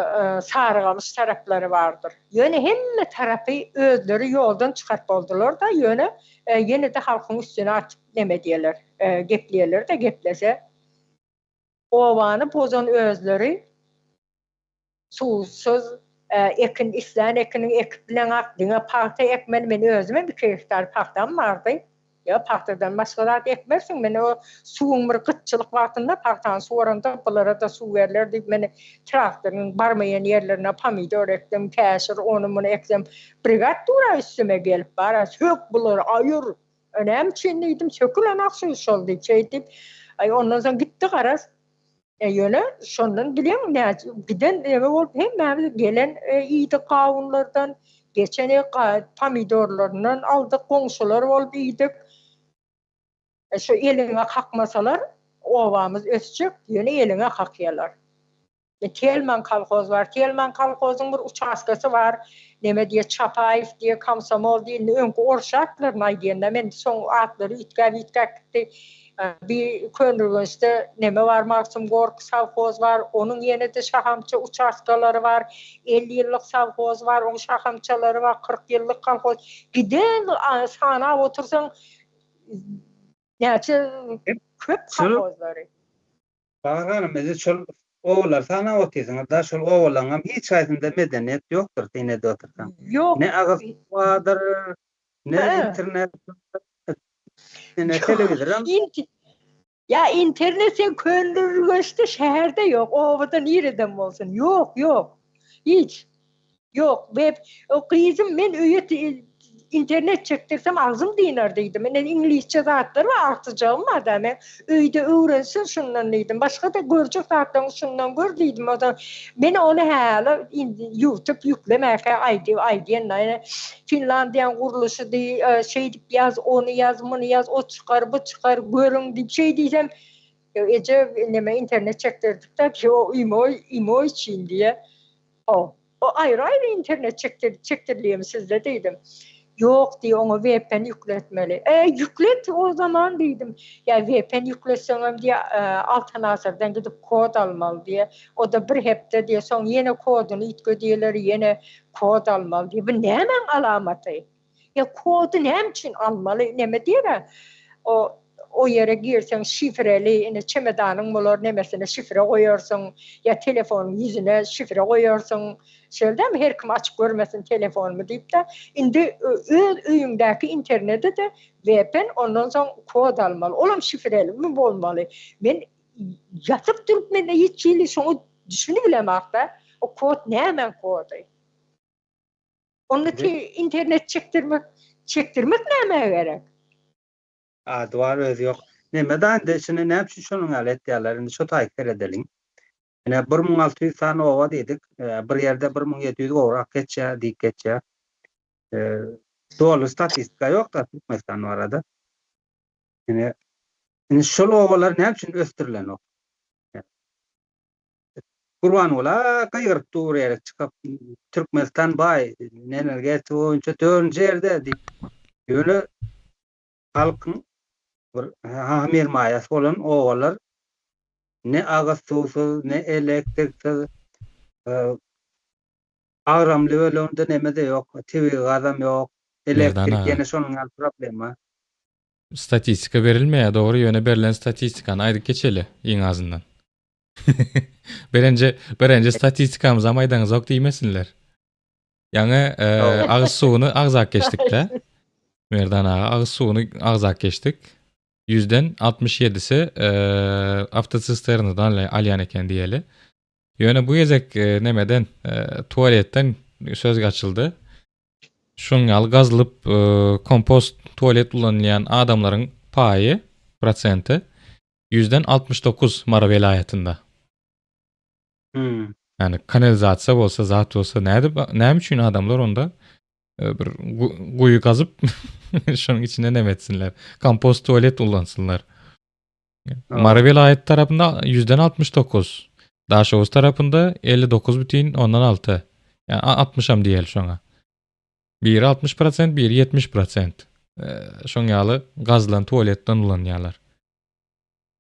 sarıgamış tarapları vardır. Ýöne hemme tarapy özleri ýoldan çykarp boldular da ýöne ýene de halkyň üstüne atyp neme diýerler, gepleýärler de geplese owany bozan özleri suwsuz ekin islen ekiniň ekip bilen akdyňa paxta ekmen men özüme bir hektar paxtam bardy. Ya paxtadan başga zat ekmersiň men o suwuň bir gytçylyk wagtynda paxtany suwaranda bulara da suw berler diýip men traktoryň barmaýan ýerlerine pomidor ekdim, käşir, onu muny eksem. Brigat dura üstüme gelip bara sök bular aýyr. Önem çendiýdim, sökülen akşy şol diýip çeýdip. Ay ondan soň gitdi garas. Ýöne şondan bilen giden eve bolup hemme gelen ýydy kawunlardan geçen pomidorlaryndan aldyk, goňşular bolup ýydyk. Şu eliňe kakmasalar owamyz ösjek, ýöne eliňe kakýarlar. Telman kolhoz var. Telman kolhozyň bir uçaskasy var. Neme diýe Çapaýew diýe, Komsomol diýe, öňkü orşaklar naýdýanda men soň atlary ütkäp bir Könürgünçde neme var, Maksum Gorky savhoz var, onun ýene-de şahamça uçaskalary var, 50 ýyllyk savhoz var, onun şahamçalary var, 40 ýyllyk kolhoz. Giden sana otursaň näçe köp kolhozlary. Bagranam meze şol oğullar sana otýasyň, da şol oğullaryň hiç haýsynda medeniýet ýokdur diýene de otursan. Yok. Ne agyz wadyr, ne internet, ne telewizor. Ya internet sen Könürgünçde şäherde yok. Owadan ýerden bolsun. Yok. Hiç. Yok. Web o kızım men öýe internet çektirsem ağzım diýner diýdim. Men ingilisçe zatlar we artyjagym adam. Öýde öwrensin şundan diýdim. Başga da görjek zatlaryň şundan gör diýdim. Odan men onu häle YouTube ýüklemäke aýdýan Finlandiýa guruluşy şey diýip ýaz, onu ýaz, muny ýaz, o çykar, bu çykar, görüň diýip şey diýsem ece neme internet çektirdik de o imo için diye. O ayrı internet çektirliyim sizle dedim. Yok diye onu VPN yükletmeli. Yüklet o zaman dedim. Ya VPN yükletsem diye altın asırdan gidip kod almalı diye. O da bir hepte diye son yine kodunu itgödiyeleri yine kod almalı diye. Bu ne hemen alamatı? Ya kodu ne için almalı? Ne mi diye o yere girsen şifreli, çemedanın bulur nemesine şifre koyarsın, ya telefonun yüzüne şifre koyarsın, şöyle mi her kim açık görmesin telefonumu deyip de, indi öýüňdäki internete de VPN ondan sonra kod almalı, olam şifreli mi bolmalı. Men yatıp durup men hiç ýyly şonu düşünüp bilemek da, o kod ne hemen kodu? Onu internet çektirmek ne gerek? Adwar özü ýok. Nemedan deşine näme üçin şonuň alet ýalar, indi şo taýyp edelim. Ene 1600 sany owa diýdik. Bir ýerde 1700 gowrak geçýär, diýip geçýär. Dolu statistika ýok da Türkmenistan barada. Ene şol owalar näme üçin östürilenok? Gurban ola gaýryp durýar çykyp Türkmenistan baý, nelerge toýunça dörnje ýerde diýip. Ýöne halkyň hamir maýasy bolan owalar ne agaz suwsuz, ne elektriksiz, agramly bölümde nemede ýok, TV gazam ýok, elektrik ýene şonuň problemi. Statistika berilmeýär, dogry ýöne berilen statistikany aýdyp geçeli iň azyndan. Berence statistikamy zamaýdaňyz ok diýmesinler. Ýani agyz suwuny agzak geçdik-de. Merdan agyz suwuny agzak geçdik. 100'den 67'si avtotsisternadan alýan eken diýeli. Ýöne bu gezek nemeden tualetden söz gaçyldy. Şoňal gazlyp kompost tualet ulanýan adamlaryň paýy prosenti 100'den 69 Mara velaýatynda. Yani kanalizasiýa bolsa, zat bolsa näme üçin adamlar onda bir guýu gazyp Şonuň içinde nemetsinler. Kompost tuvalet ullansınlar. Aa. Marvel ayet tarafında %69. Daşovuz tarafında 59,6. Yani 60'am diýel şoňa. Biri 60%, biri 70%. Şoň ýaly gazlan tuwaletden ulanýarlar.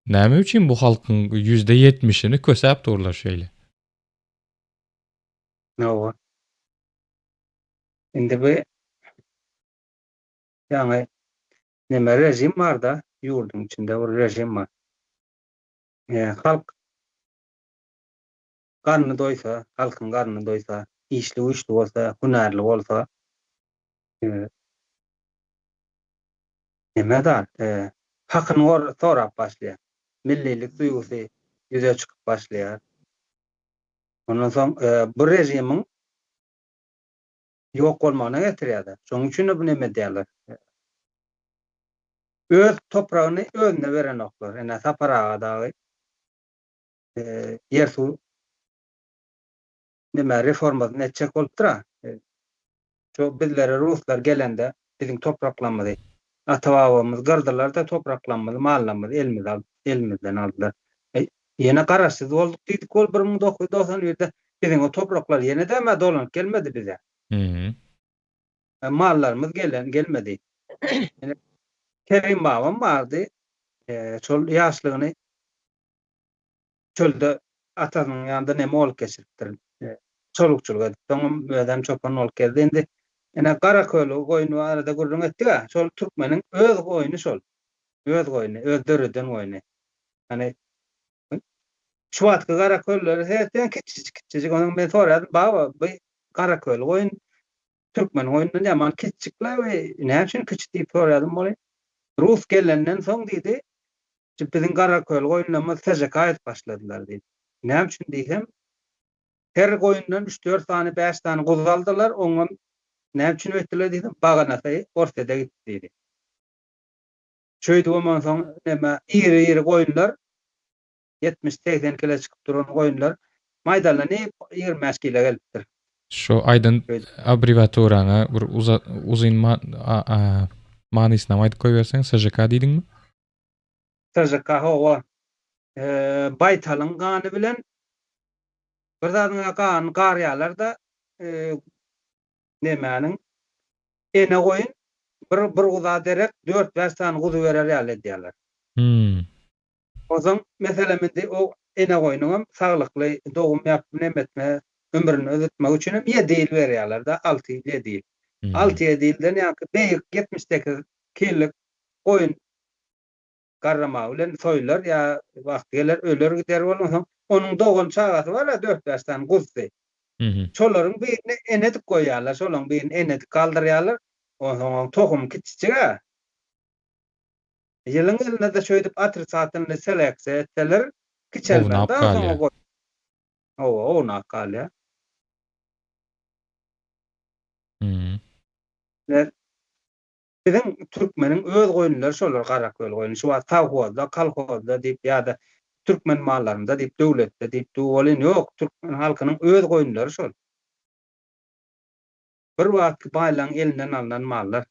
Näme üçin bu halkyň %70'ini kösäp durlar şeýle? Ova. Indi bu ýani neme rejim var da ýurdun içinde o rejim var. Halk garny doýsa, halkyň garny doýsa, işli güçli bolsa, hünärli bolsa, neme dar? Hakyny sorap başlaýar. Millilik duýgusy ýüze çykyp başlaýar. Ondan soň bu rejimiň ýok bolmagyna getirýär. Şoň üçin bu neme diýerler? Öz topragyny özüne beren oklar. Ene saparaga dagy yer su neme reformasy netçek bolup tura. Şu bizlere Ruslar gelende bizim topraklanmady. Ata-babamyz gardalar da topraklanmady, mallanmady, elimizden aldylar. Ýene garaşsyz bolduk diýdik, 1991-de bizim o topraklar ýene däme dolanyp gelmedi bize. Mallarymyz gelmedi. Kerim babam bardy. Çol ýaşlygyny çölde atanyň ýanynda neme bolup geçiripdir. Çolukçuluk edip, soňam ödem çopan bolup geldi. Endi ene Garaköýlü goýuny arada gurrun etdi-ä, şol türkmeniň öz goýuny şol. Öz goýuny, öz döreden goýuny. Hani şu wagtky Garaköýlüler herden kiçik onuň men soradym, baba bu Garaköýlü goýun türkmen goýundan ýaman kiçikler we näme üçin kiçik diýip soradym boly. Rus gelenden soň diýdi, bizim Garaköýlü goýunlarymyz SJK başladylar diýdi. Näme üçin diýsem, her goýundan 3-4 tane 5 tane guz aldylar, oňa näme üçin ötdiler diýdim, baganasy ortada gitdi diýdi. Şöýdi bolman soň neme iri goýunlar 70-80 kilo çykyp duran goýunlar maýdalanyp 20 kilo gelipdir. Şu aýdyn abbreviaturaňa bir uzyn manysyna aýdyp goýberseň, SJK diýdiňmi? SJK howa Baytalyň gany bilen bir zadyň gany garýalar da nemäniň ene goýun bir guza derek 4-5 tane guzu berer ýaly diýerler. Ozaň meselem indi o ene goýunyň saglykly dogum ýapyp nemetme ömrüni özetmek üçin 7 ýyl berýärler da 6 ýyl 7 ýyl. 6 ýyldan ýa-da beýik 78 killik goýun garrama bilen soýlar ýa wagt geler öler gider bolmasaň onuň dogan çagasy bar 4-5 tane guzdy. Şolaryň birini enedip goýýarlar, şolaryň birini enedip kaldyrýarlar. Onuň tohum kiçiçige. Ýylyň ýylynda da şöýdip atry satyny selekse etseler kiçelmez da soňa goý. O nakal ya. Bizim türkmeniň öz goýunlary şolar Garaköýlü goýuny. Şu wagt tawhozda, kalhozda diýip ýa-da türkmen mallarynda diýip döwletde diýip bolyn ýok. Türkmen halkynyň öz goýunlary şol. Bir wagt baýlaň elinden alynan mallar.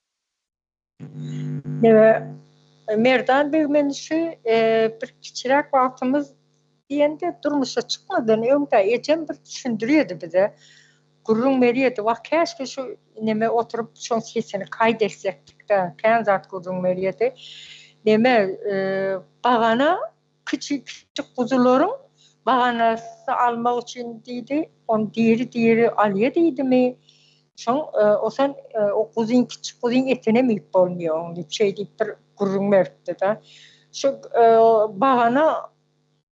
Merdan Begmenişi bir kiçirek wagtymyz diýende durmuşa çykmadan öňde ejem bir düşündirýärdi bize. Gurrun meriyeti wagt käşke şu neme oturup şoň sesini kaýdetsek-de, kän zat gurrun meriyeti. Neme bagana küçük guzularyň baganasy almak üçin diýdi, on diýeri alýa diýdimi? Şoň osan o guzyn kiçik guzyn etine miyip bolmuyor diýip şey diýip bir gurrun meripdi da. Şu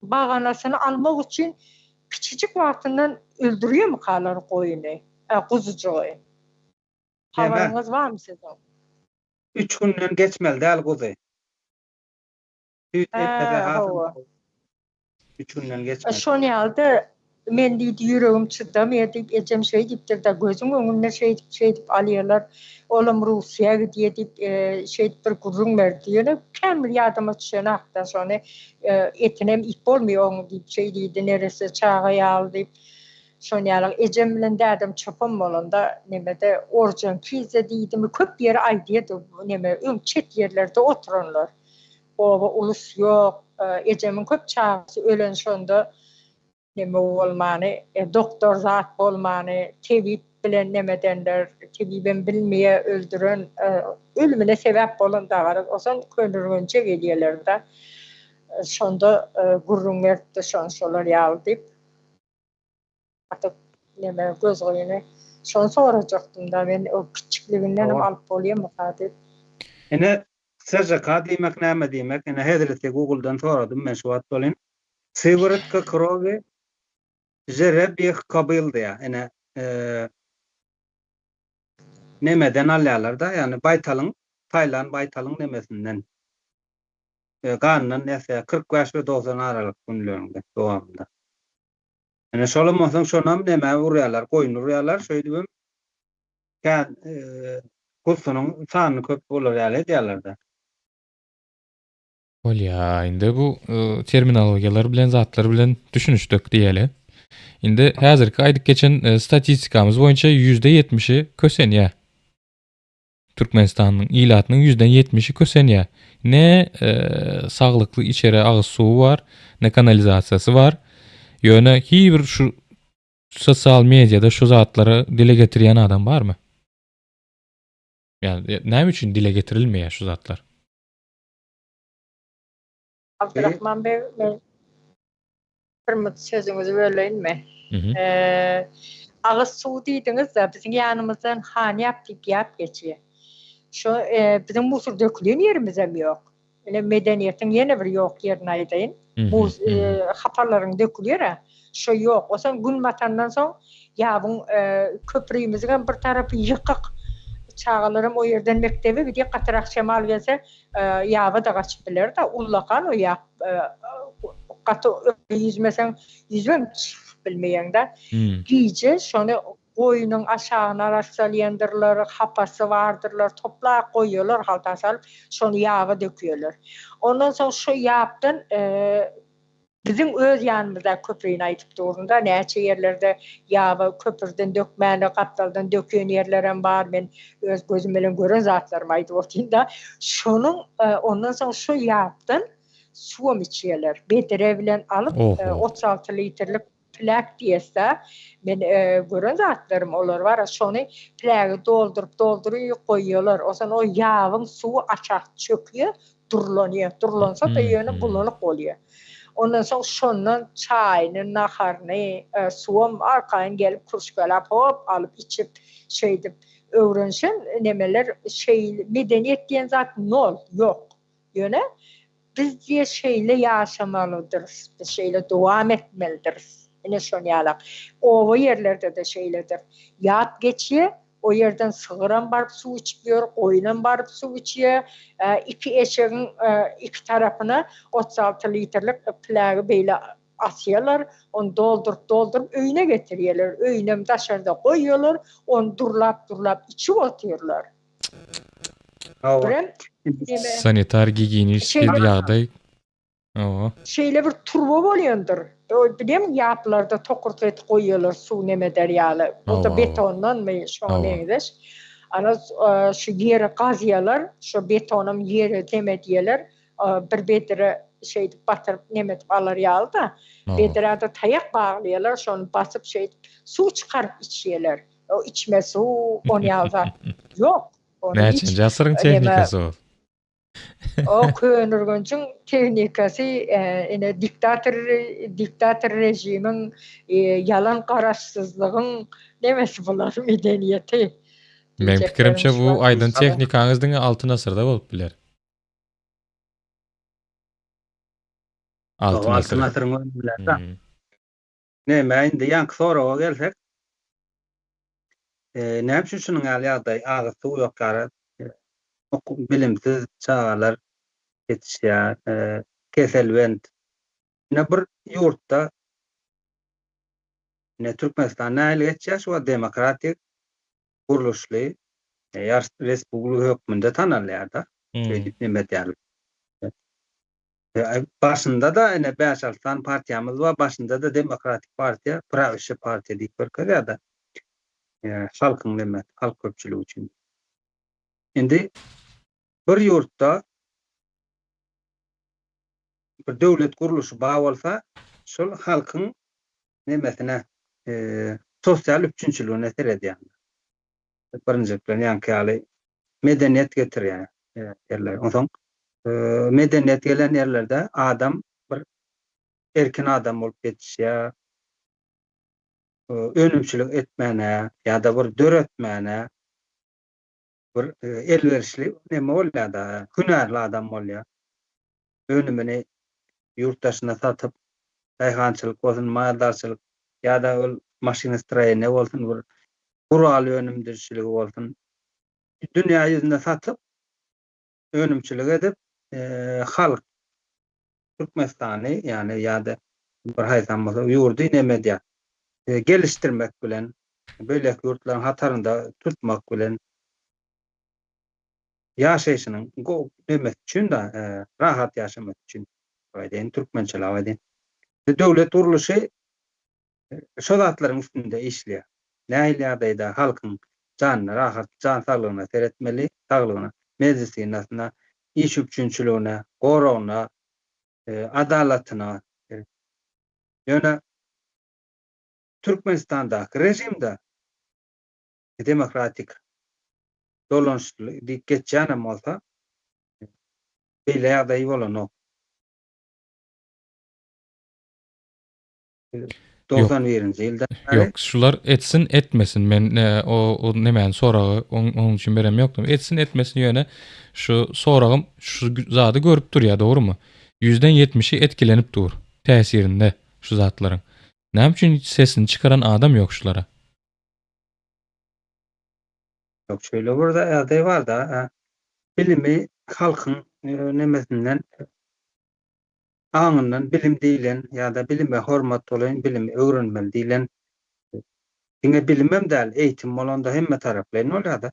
baganasyny almak üçin kiçicik wagtyndan öldürýärmi kalar goýuny? Guzucugy. Habaryňyz barmy sizin? 3 günden geçmeli däl guzy. 3 günden geçmeli. Şoň ýalda men diýdi ýüregim çydamýar diýip ejem şey diýipdir da gözüm öňünde şey diýip alýarlar. Olam Russiýaga diýip şey bir gurrun merdiýene kämil ýadyma düşene hakda şonu etinem ip bolmuyor diýip şey diýdi neresi çağa ýaly diýip Şonyalyk ejem bilen dädem çopam bolanda nemede orjan kize diýdim köp ýere aýdydy neme çet ýerlerde oturanlar. Oba ulus ýok, ejemin köp çagasy ölen şonda neme bolmany, doktor zat bolmany, tebip bilen nemedenler, tebiben bilmeýe öldüren, ölümine sebäp bolan da bar. Osan könürgünçe gelýärler-de. Şonda gurrun berdi şonşolar ýalyp. Atyp neme göz goýuny şonu sorajaktym da men o kiçikliginden alyp bolýam mukadip. Ene SJK diýmek näme diýmek? Ene häzirde Google'dan soradym men şu wagt bolyn. Sywrtka krowy жеребих kabyldy ya. Ene nemeden alýarlar da, yani baytalyň, Taylan baytalyň nemesinden. Ganynyň näse 45 we 90 aralyk günlerinde dowamında. Ene şolamazsaň şonam neme urýarlar, goýun urýarlar, şöýdibim. Kan kusunyň sany köp bolar ýaly diýerler da. Bolýa, indi bu terminologiýalar bilen zatlar bilen düşünüşdük diýeli. Indi häzirki aýdyp geçen statistikamyz boýunça %70'i kösenýä. Türkmenistanyň ilatynyň %70'i kösenýä. Ne saglykly içeri agyz suw bar, ne kanalizasiýasy bar. Ýöne hiçbir şu sosial mediada şu zatlary dile getirýän adam barmy? Yani näme üçin dile getirilmeýär şu zatlar? Abdurrahman bey, men bir mut sözüňizi böleýinmi? Agyz suw diýdiňiz da biziň ýanymyzdan hanyap diýip ýap geçýär. Şu biziň musur dökülýän ýerimiz hem ýok. Ele medeniýetiň ýene bir ýok ýerini aýdaýyn. Bu haparlaryň dökülýär. Şo ýok. Osan gün batandan soň ýabyň köprüýimizden bir tarapy ýykyk. Çağalarım o yerden mektebe bir diye katırak şemal gelse yava da kaçıp bilir da ullakan o yap katı yüzmesen yüzmem bilmeyen de giyce şonu koyunun aşağına araçsalıyandırlar, hapası vardırlar, topla koyuyorlar, halta salıp şonu yava döküyorlar. Ondan sonra şu yaptın bizim öz yanımızda köprüyün aytıp doğrunda näçe yerlerde yava köprüden dökmäni, kaptaldan dökýän yerlerim bar. Men öz gözüm bilen gören zatlarym aýdyp otynda. Şonuň ondan soň şu ýapdyn suwam içýärler. Betere bilen alyp 36 litrlik plak diýse, men gören zatlarym olar bar. Şonu plagy doldurup goýýarlar. Osan o ýawyň suwy açak çökýär, durlanýar. Durlansa da ýöne bulanyk bolýar. Ondan soň şondan çaýny, naharny, suwam arkaýyn gelip kurşgalap hop alyp içip şeýdip öwrenşen nemeler medeniýet diýen zat nol ýok. Ýöne biz diýe şeýle ýaşamalydyr, biz şeýle dowam etmelidir. Ene şonýalak. O yerlerde de şeýledir. Ýat geçýär. O yerden sığıran barıp su içiyor, koyunan barıp su içiyor. İki eşeğin iki tarafına 36 litrelik plagı beyle asıyorlar. Onu doldurup öyüne getiriyorlar. Öyüne taşlarda koyuyorlar. Onu durlap içip atıyorlar. Sanitar gigieniş ýagdaý. Şeýle bir turbo bolýandyr. Bilem yaplarda tokurt et koyuyorlar su neme deryalı. O da betondan mı şu neymiş? Ana şu yere kazıyorlar, şu betonum yere demediyorlar. Bir betere batırıp nemet alır yağlı da. Betere de tayak bağlıyorlar, şunu basıp su çıkarıp içiyorlar. O içme su, onu yağlar. Yok. Näçe jasyryň tehnikasy o? O könürgünçün tehnikasy ene diktator rejimiň yalan garaşsyzlygyň nemesi bolar medeniýeti. Men pikirimçe bu aýdyn tehnikaňyzdyň 6 asyrda bolup biler. 6 asyryň biler. Näme indi ýanky soraga gelsek, näme üçin şunyň ýagdaý agyr suw ýokary bilimsiz çağalar yetişýär, keselwend. Ne bir ýurtda ne Türkmenistan näle geçýär, şu demokratik guruluşly respublika hökmünde tanalýar da. Neme diýerler. Başında da ene 5-6 tane partiyamız var. Başında da Demokratik Partiya, Pravişe Partiya diýip berker ya da halkyň näme, halk köpçüligi üçin. Endi bir ýurtda bir döwlet guruluşy bar bolsa, şol halkyň nämesine sosial üçinçiligine teredýär. Birinji plan ýanky medeniýet getirýär yerler. Oňsoň medeniýet gelen yerlerde adam bir erkin adam bolup ýetişýär. Önümçilik etmäne ýa-da bir döretmäne bir elverişli näme bolýar-da, hünärli adam bolýar. Önümini yurttaşyna satyp, taýhançylyk bolsun, maldarçylyk ýa-da ol maşinistroýene bolsun, bir gural önümdirçiligi bolsun. Dünýä ýüzünde satyp, önümçilik edip, halk Türkmenistany ýani ýa-da bir haýsam bolsa ýurdy näme diýär, gelişdirmek bilen, böýlek ýurtlaryň hatarynda tutmak bilen ýaşaýyşynyň näme üçin da rahat ýaşamak üçin aýdyn türkmençe aýdyn. Döwlet guruluşy şo zatlaryň üstünde işleýär. Nähilýärde halkyň janyna rahat, jan saglygyna teretmeli, saglygyna, medisinasyna, iş üçinçiligine, goragyna, adalatyna. Ýöne Türkmenistandaky rejimde demokratik dolanışly diýip geçýän bolsa, beýle ýagdaý bolanok. 91-nji ýylda Yok, şular etsin etmesin. Men o nemen soragy onun üçin berem ýokdum. Etsin etmesin ýöne şu soragym şu zady görüp durýar, dogrymy? %70'i etkilenip dur täsirinde şu zatlaryň. Näme üçin sesini çıkaran adam ýok şulara? Yok, şöyle burada ýagdaý bar da, bilimi halkyň nemesinden aňyndan bilim diýilen ýa-da bilime hormat bolan bilimi öwrenmeli diýilen diňe bilimem däl, eýitim bolanda hemme taraplaryň bolýar-da.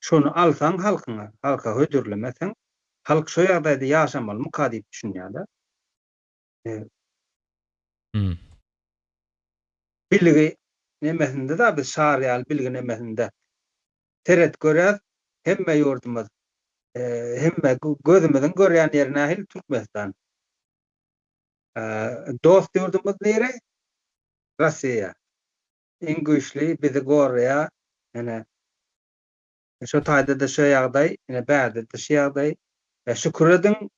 Şonu alsaň halkyňa, halka hödürlemeseň, halk şo ýagdaýda ýaşamaly mıka diýip düşünýär-da. Biligi nemesinde de biz şariýal bilgi nemesinde teret görýär, hemme ýurdumyz, hemme gözümizden görýän ýer nähil Türkmenistan. Dost ýurdumyz nere? Russiýa. Iň güýçli bizi gorýar. Ene şo taýda da şo ýagdaý, ene bäde de şo ýagdaý. Şükür edin,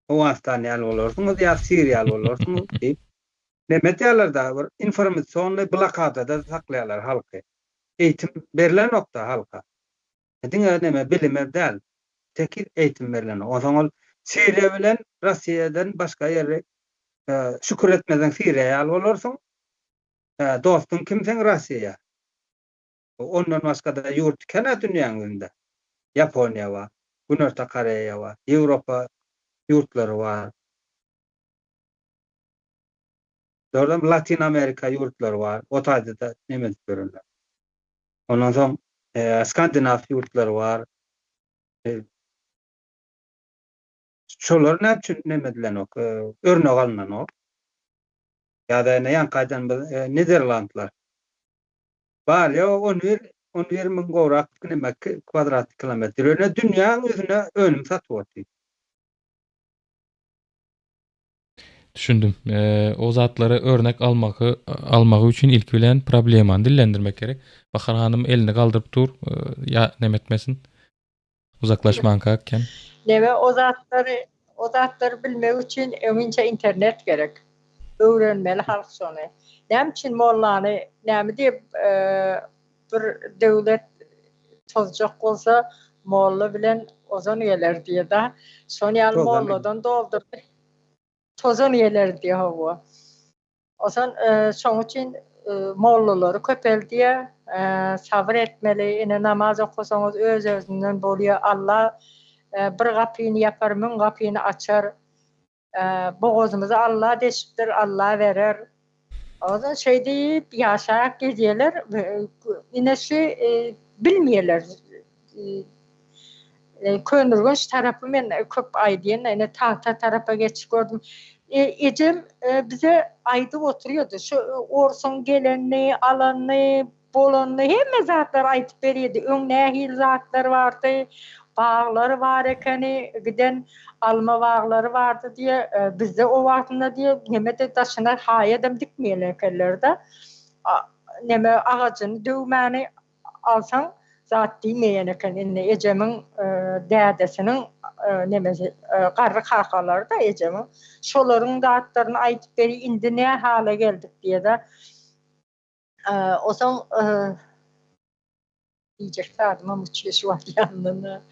Owastany ýaly bolarsyňyz ýa Siriýaly bolarsyňyz diýip näme diýerler-de bir informasiýonly blokada saklaýarlar halky. Eğitim berilen nokta halka. Diňe näme bilime däl, tekil eğitim berilen. Oňsoň Siriýa bilen Russiýadan başga ýere şükür etmeden Siriýa bolarsyň, dostun kimseň Russiýa. Ondan başga da ýurt kene dünýäňizde. Yaponiýa bar, Günorta Koreýa bar, Ýewropa ýurtlary bar. Dördem Latin Amerika ýurtlary bar. O taýda da näme görünýär. Ondan soň Skandinav ýurtlary bar. Şolar näme üçin näme dilen ok? Örnek alınan ok. Ýa-da näme kaýdan Niderlandlar. Bar ýa 11 min gowrak näme kvadrat kilometr. Öne dünýäň özüne önüm satyp otyr. Düşündüm. O zatları örnek almagy üçin ilk bilen problemany dillendirmek gerek. Bahar hanım elini galdyryp dur, ýa nemetmesin. Uzaklaşman kakken. Näme o zatları bilmek üçin öňünçe internet gerek. Öwrenmeli halk şonu. Näme üçin mollany, näme diýip bir döwlet tozjak bolsa molla bilen ozan geler diýe da. Şonu ýaly molladan doldurup tozan geler diýe hawa. Osan şoň üçin mollalary köpeldiýe, sabır etmeli, ene namaz okusaňyz öz-özünden bolýar. Allah bir gapyny yapar, mün gapyny açar. Boğazımızı Allah deşipdir, Allah verer. O da şey deyip yaşayak geceler, yine bilmeyeler. Könürgünç tarapy men köp aýdyan ene tahta tarapa geçip gördüm. Ecem bize aýdyp oturýardy. Şu orsun gelenni, alanny, bolanny hemme zatlar aýtyp berýärdi. Öňnähil zatlar bardy. Bağlar var ekeni, giden alma bağları vardı diye bizde o vaktinde diye nemede taşına hayedem dikmeyelim ekerlerde. Neme ağacını dövmeni alsan zat demeyen eken Ecemin dədesinin nemesi qarrı kalkaları da Ecemin. Şoların dağıtlarını aytıp beri indi ne hale geldik diye de o zaman diyecek adıma muçuyor şu an yanına.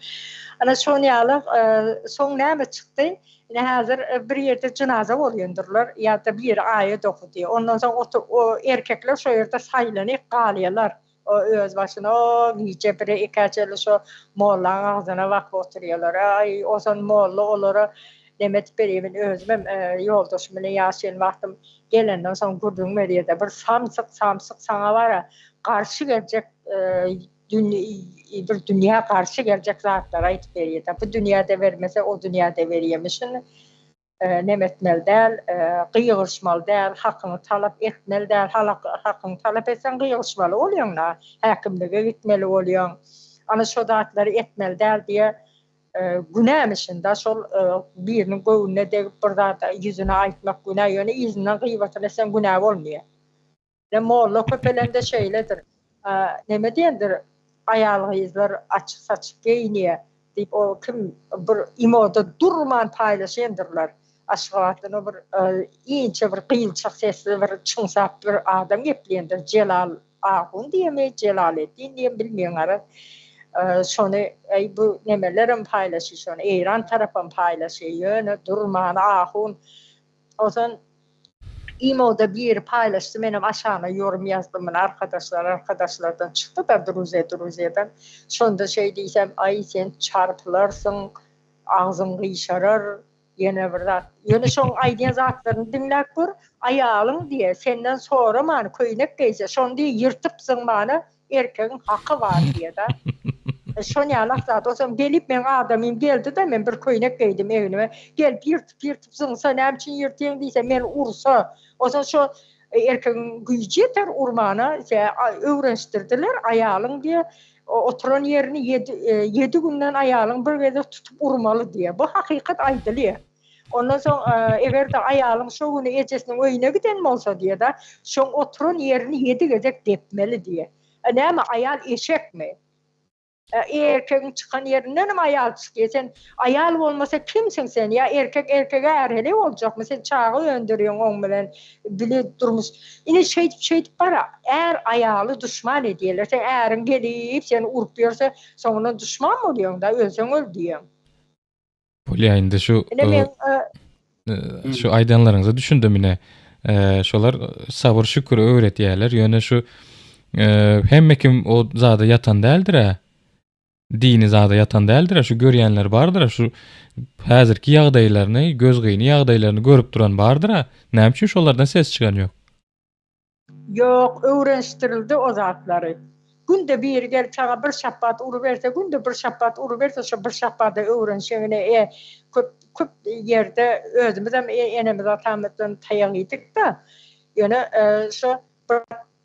Ana son ýaly son näme çykdy? Ine hazır bir ýerde cenaza bolýandyrlar ýa-da bir aýa dokudy. Ondan soň o erkekler şo ýerde saýlanyp galýarlar. O öz başyna o nice bir ekäçeli şo mollaň agzyna wagt oturýarlar. Ay, o son molla olara demet berýän özüm ýoldaşym bilen ýaşaýan wagtym gelenden soň gurduň merýede bir samsyk saňa bara garşy geljek bir dünya karşı gelecek zatlara aýtyp berýär. Bu dünyada vermese o dünyada berýärmişin. Nemetmel däl, gıýgyrşmal däl, hakyny talap etmel däl, hakyny talap etsen gıýgyrşmaly bolýaň, häkimlige gitmeli bolýaň. Ana şo zatlary etmel däl diýe günämişin da şol biriniň göwnüne degip bir zata ýüzüne aýtmak günä ýöne ýüzünden gıýbat etsen günä bolmaýar. Molla köpelende şeýledir. Neme diýendir? Ayalgyzlar açyk saçyk geýnýär diýip o kim bir imoda durman paýlaşýandyrlar. Aşgabatlyny bir iňçe bir gıýylçyk sesli bir çyňsap bir adam gepleýändir. Celal Ahun diýme, Celalettin diýip bilmeýän ara. Şonu bu nemelerim paýlaşy, şonu Eýran tarapyn paýlaşýar, durman Ahun. Ozan İmoda bir paylaştı benim aşağına yorum yazdım ben arkadaşlardan çıktı da Druze'den. Şunda şey diysem ay sen çarpılarsın, ağzın gıyşarar, yine bir zat. Yine şon aydiyen zatlarını dinlek bir ayalın diye senden sonra mani köynek geyse şon diye yırtıpsın bana erkeğin hakkı var diye da. Şon yalak zat o zaman gelip ben adamım geldi de ben bir köynek geydim evime. Gel yırtıpsın sen hemçin yırtayım diyse ben ursa. O zaman şu erkeğin gücü yeter urmana öğreniştirdiler ayalın diye oturan yerini 7 günden ayalın bir gece tutup urmalı diye. Bu hakikat aydılıyor. Ondan sonra eğer de ayalın şu günü ecesinin öyüne giden olsa diye de şu oturan yerini 7 gece depmeli diye. Ama ayal eşek mi? Erkeğin çıkan yerinden mi ayal çıkıyor? Sen ayal olmasa kimsin sen? Ya erkek erkeğe erheli olacak mı? Sen çağı öndürüyorsun on bilen bile durmuş. Yine şey para. Eğer ayalı düşman ediyorlar. Sen eğerin gelip seni urpuyorsa sonra düşman mı oluyorsun da ölsen öl diyorsun. Polýaýynda şu aýdanlaryňyzy düşündim ine. Şolar sabır şükür öwretýärler. Ýöne şu hemme kim o zada yatan däldir dini zada yatan däldir şu görýänler bardyr şu häzirki ýagdaýlaryny göz gyny ýagdaýlaryny görüp duran bardyr näme üçin şolardan ses çykan ýok? Yok, öwrenişdirildi o zatlary. Günde bir gel çağa bir şapbat urup berse, günde bir şapbat urup berse, şu bir şapbada öwrenişine köp yerde özümüz hem enemiz atamyzdan taýak edik da. Ýöne şu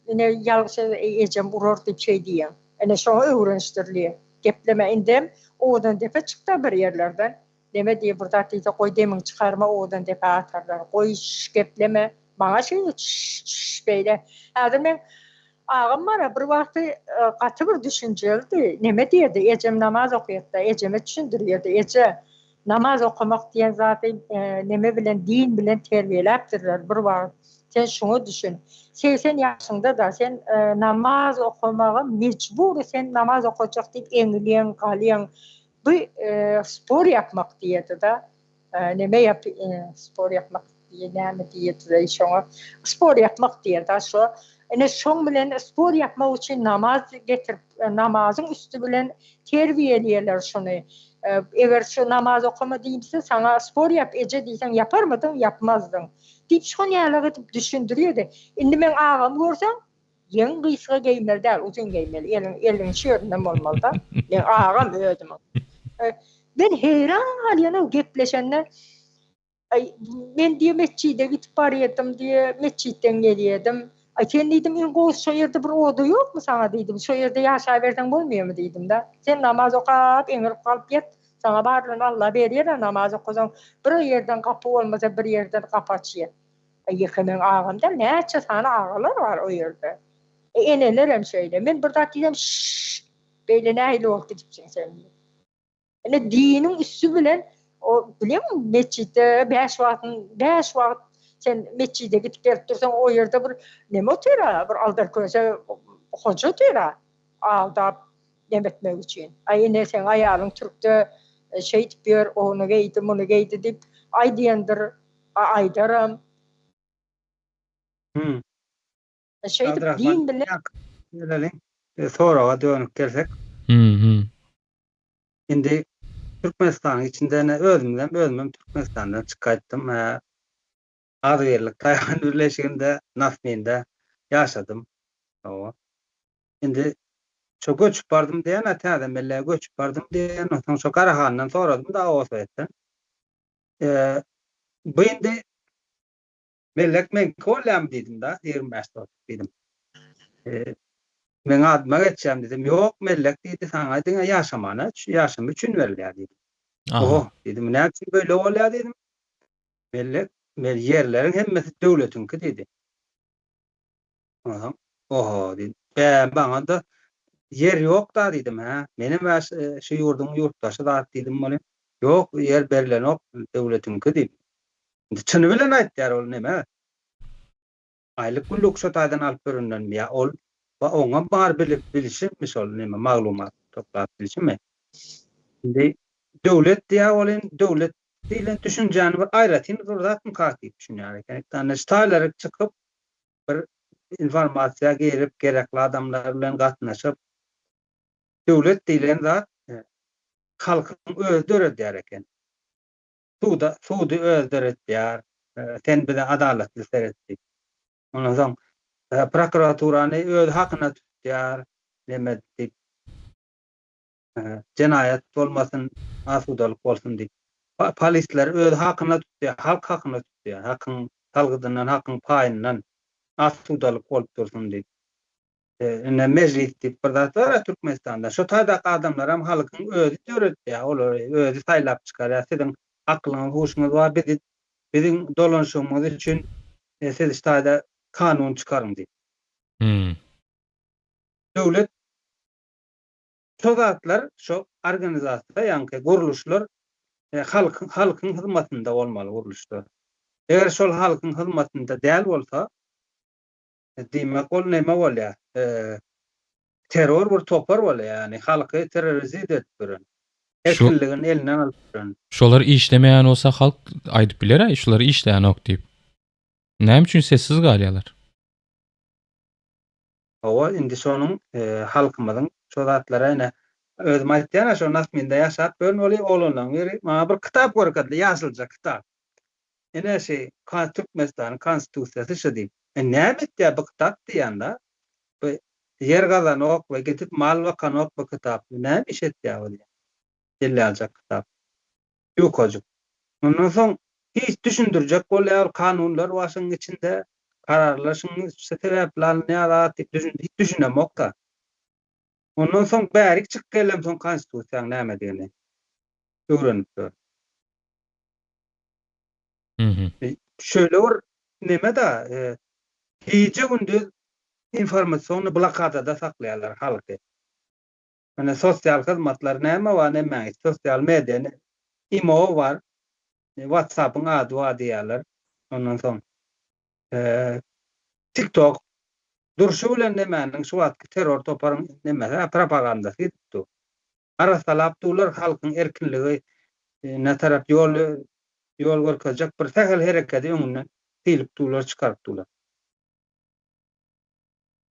ine ýalgyş ejem urur diýip şey diýen. Ene şu öwrenişdirli. Gepleme indim, odan defa çıktı bir yerlerden. Deme diye burada diýse koy demin çıkarma odan defa atarlar. Koy gepleme. Bana şey böyle. Hazır men ağam var bir vakti katı bir düşünceldi. Neme diýdi? Ecem namaz okuýardy. Eceme düşündirýärdi. Ece namaz okumak diýen zaten neme bilen din bilen terbiýeläpdirler bir wagt. Sen şunu düşün. 80 yaşında da sen namaz okumağa mecbur sen namaz okuyacak diýip eňilen galýan bu spor yapmak diýdi da. Neme yap spor yapmak näme diýdi şoňa spor yapmak diýdi şu. Ene şoň bilen spor yapmak üçin namaz getirip namazyň üstü bilen terbiýelýärler şonu. Eger şu namaz okuma diýipse sana spor yap ece diýsen yapar mıydın? Yapmazdyň. Diýip şonu ýaly edip düşündirýärdi. Indi men agam görsem ýeň gysga geýmeli däl, uzun geýmeli. Elin şeýerden bolmaly da. Men agam ödüm. Ben heyran galyana o gepleşenler. Ay, men diye meçhide gitip barıyordum diye meçhitten geliyedim. Ay sen dedim şu yerde bir oda yok mu sana dedim. Şu yerde yaşayıversen bolmuyor mu dedim da. Sen namaz okap, eňirip kalıp yet. Sana barlığını Allah berýär namaz okusan. Bir yerden kapı olmasa bir yerden kapı açýar. Ay hemen ağamda näçe sana ağalar var o yerde. Eneler hem şöyle. Men burada dedim böyle nähili oldu dipsin sen. Ene dinin üssü bilen o biliyor musun meçhide 5 wagt sen meçhide gitip gelip dursan o yerde bir neme otira bir aldar köse hoca otira aldap yemetmek için. Ay ne sen ayarın Türk'te şey diyor onu giydi bunu giydi dip ay diyendir aydarım Hmm. şey Abdurrahman, din bilen gelelim. Sorağa dönüp gelsek. Indi Türkmenistan içinde özümden Türkmenistan'dan çıkarttım. Az yerlik Tayvan Birleşiğinde Nasmi'nde yaşadım. O. Indi çok göçüp bardım diyen atadam belle göçüp bardım diyen ondan sonra Karahan'dan soradım da o söyletti. Bu indi mellek men kollem dedim da 25 dedim. Men adıma geçeceğim dedim. Yok mellek dedi sana dedim yaşam için verilýär dedim. Oho dedim ne için böyle olýar dedim. Mellek yerlerin hemmesi döwletiňki dedi. Aha. Oho dedim. Bana da yer yok da dedim ha. Benim şu yurdum yurttaşı da dedim bana. Yok yer berilen ok döwletiňki dedim. Çyny bilen aýtdyar ol neme? Aylyk günlük şotadan alyp göründen ya ol va oňa bar bilişim misal neme maglumat toplap bilişimi. Şimdi döwlet diýä bolan döwlet diýilen düşünjäni bir aýratyn zatyn katy düşünýär eken. Tanıştaýlar çykyp bir informasiýa gerip gerekli adamlar bilen gatnaşyp döwlet diýilen zat halkyň özdürür diýär eken. Sudy özdürür diýär. Sen bize adaletli seretdik. Ondan soň prokuraturany öz hakyna tutýar, neme diýip jenayet bolmasyn, asudalyk bolsun diýip. Polisler öz hakyna tutýar, halk hakyna tutýar. Hakyň talgydyndan, hakyň paýyndan asudalyk bolup dursun diýip. Ene meclis diýip bir zat bar Türkmenistanda. Şo taýda adamlar hem halkyň özü döretýär, olar özü saýlap çykarýar. Siziň aklyňyz, huşuňyz bar, biziň dolanşygymyz üçin siz taýda kanun çykaryň diýip. Döwlet şo zatlar, şo organizasiýa ýa-ni guruluşlar halkyň hyzmatynda bolmaly guruluşlar. Eger şol halkyň hyzmatynda däl bolsa, diýmek ol näme bolýar? Terror bir topar bolýar, ýani halky terrorize edip duran. Erkinligini elinden alyp duran. Şolar işlemeýän olsa halk aýdyp biler, şolary işleýän ok diýip. Näme üçin sessiz galýarlar? Owa indi şonuň halkymyzyň şo zatlara ene özüm aýtdym, şo Nasminde ýaşap görün oly oğlandan beri maňa bir kitap görkezdi, ýazylja kitap. Ene şey Türkmenistanyň konstitusiýasy şu diýip. Näme diýär bu kitap diýende? Bu yer gazan ok we getip mal bakan ok bu kitap. Näme iş etýär bolýar? Dillajak kitap. Ýokajyk. Ondan soň hiç düşündirjek bolýar kanunlar başyň içinde kararlar şuň sebäplerini ýa-da hiç düşünemok da. Ondan soň bärik çyk gelem soň konstitusiýaň näme diýeni. Öwrenip dur. Şöyle bir neme da hiçe gündüz informasyonu blokadada saklaýarlar halky. Ana sosial hyzmatlar näme we näme? Sosial media imo var. WhatsApp'ın ady diýerler. Ondan soň TikTok durşu bilen nämäniň şu wagtky terror toparyň näme propagandasy edipdi. Arasalap dular halkyň erkinligi ne tarap ýol görkezjek bir sähel hereketi öňünden tilip dular çykaryp dular.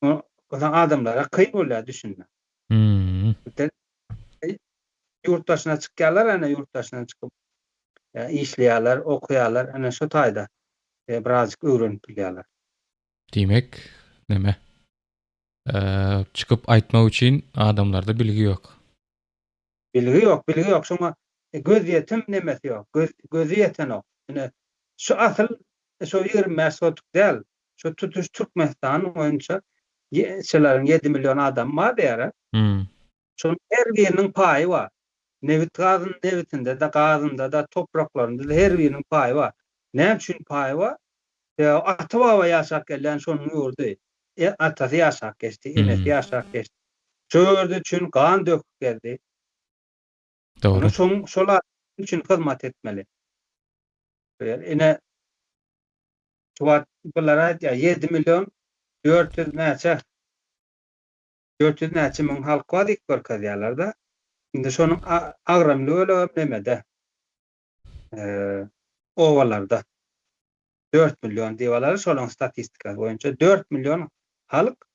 O adamlara kıyn bolýar düşünme. Yurttaşyna çykýarlar, ana yurttaşyna çykyp işleýärler, okuýarlar, ana şo taýda birazjyk öwrenip bilýärler. Diýmek näme? Çykyp aýtmak üçin adamlarda bilgi ýok. Bilgi yok. Şoňa göz ýetim nemesi yok. Gözü ýeten ok. Ine şu asıl şu 20 sotuk del. Şu tutuş Türkmenistan boýunça şolaryň 7 million adam bar diýär. Şoň her biriniň paýy bar. Nevit gazyň nevitinde de gazynda da topraklarynda da her biriniň paýy bar. Näme üçin paýy bar? Ata-baba ýaşap gelýän şonuň ýurdy. Atasy ýaşap geçdi, enesi ýaşap geçdi. Şöýerde üçin gan döküp geldi. Doğru. Şolar üçin hyzmat etmeli. Ine şuwat bulara 7 milyon 400 näçe min halk bar dik barkadýarlarda. Indi şonuň agramly öle nemede. Owalarda 4 milyon diýýarlar şolaryň statistikasy boýunça 4 milyon halk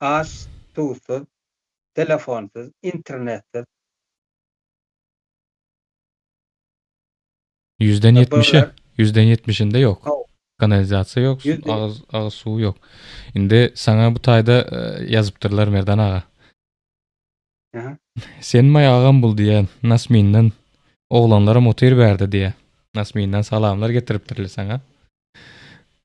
aş, tuğsuz, telefonsuz, internetsiz. %70'inde yok. Kanalizasiýa yok, ağız suwu yok. Indi sana bu taýda ýazypdyrlar Merdan aga. Sen maýagam bul diýen Nasminden oglanlara motor berdi diýe. Nasminden salamlar getiripdirler sana.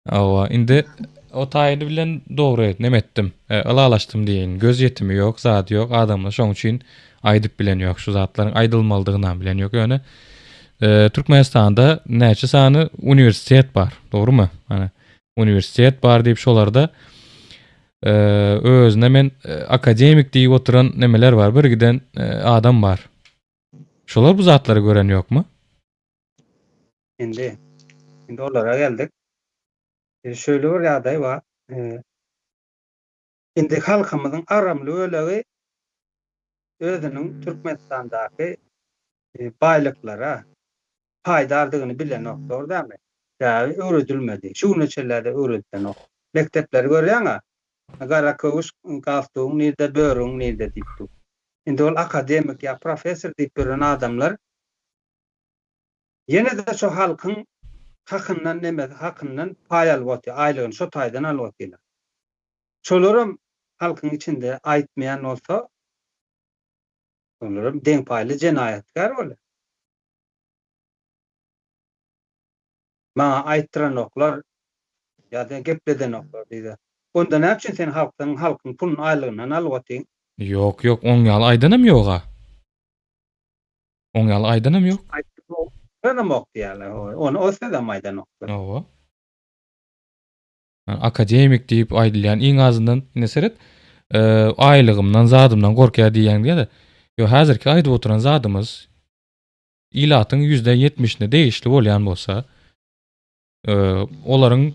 Awa indi o taýdy bilen dogry nemetdim. Alalaşdym diýen. Göz ýetimi yok, zat yok. Adamlar şoň üçin aýdyp bilen yok. Şu zatlaryň aýdylmalydygyny bilen yok. Ýöne Türkmenistanda näçe sany uniwersitet bar, dogrymy? Hani uniwersitet bar diýip şolarda özüne men akademik diýip oturan nemeler bar. Bir giden adam bar. Şolar bu zatlary gören ýokmy? Indi olara geldik. Şöyle bir ýagdaý bar. Indi halkymyzyň aramly ölegi özüniň Türkmenistandaky baýlyklara paýdardygyny bilen oktor dämi? Ýa öwredilmedi. Şu neçelerde öwredilen ok. Mektepler görýäňa, gara köwüş galstuň nirde böreň nirde diýipdi. Indi ol akademik ýa professor diýip bilen adamlar ýene de şu halkyň hakyndan paý alyp aýlygyny şu taýdan alyp. Şolaram halkyň içinde aýtmaýan bolsa, olaram deň paýly jenaýatkar bolar. Maňa aýtdyran oklar ýa-da gepleden oklar diýdi. Onda näme üçin sen halkyň puluny aýlygyndan alyp? Yok, oň ýaly aýdanam ýok. Oň ýaly aýdanam ýok. Aýdanam ok diýerler. Onu olsa da maýdan ok. Owa. Akademik diýip aýdylýan iň azyndan neseret aýlygymdan, zadymdan gorkýar diýen diýe-de. Yo häzirki aýdyp oturan zadymız ilatyň %70'ine değişli bolýan bolsa, olaryň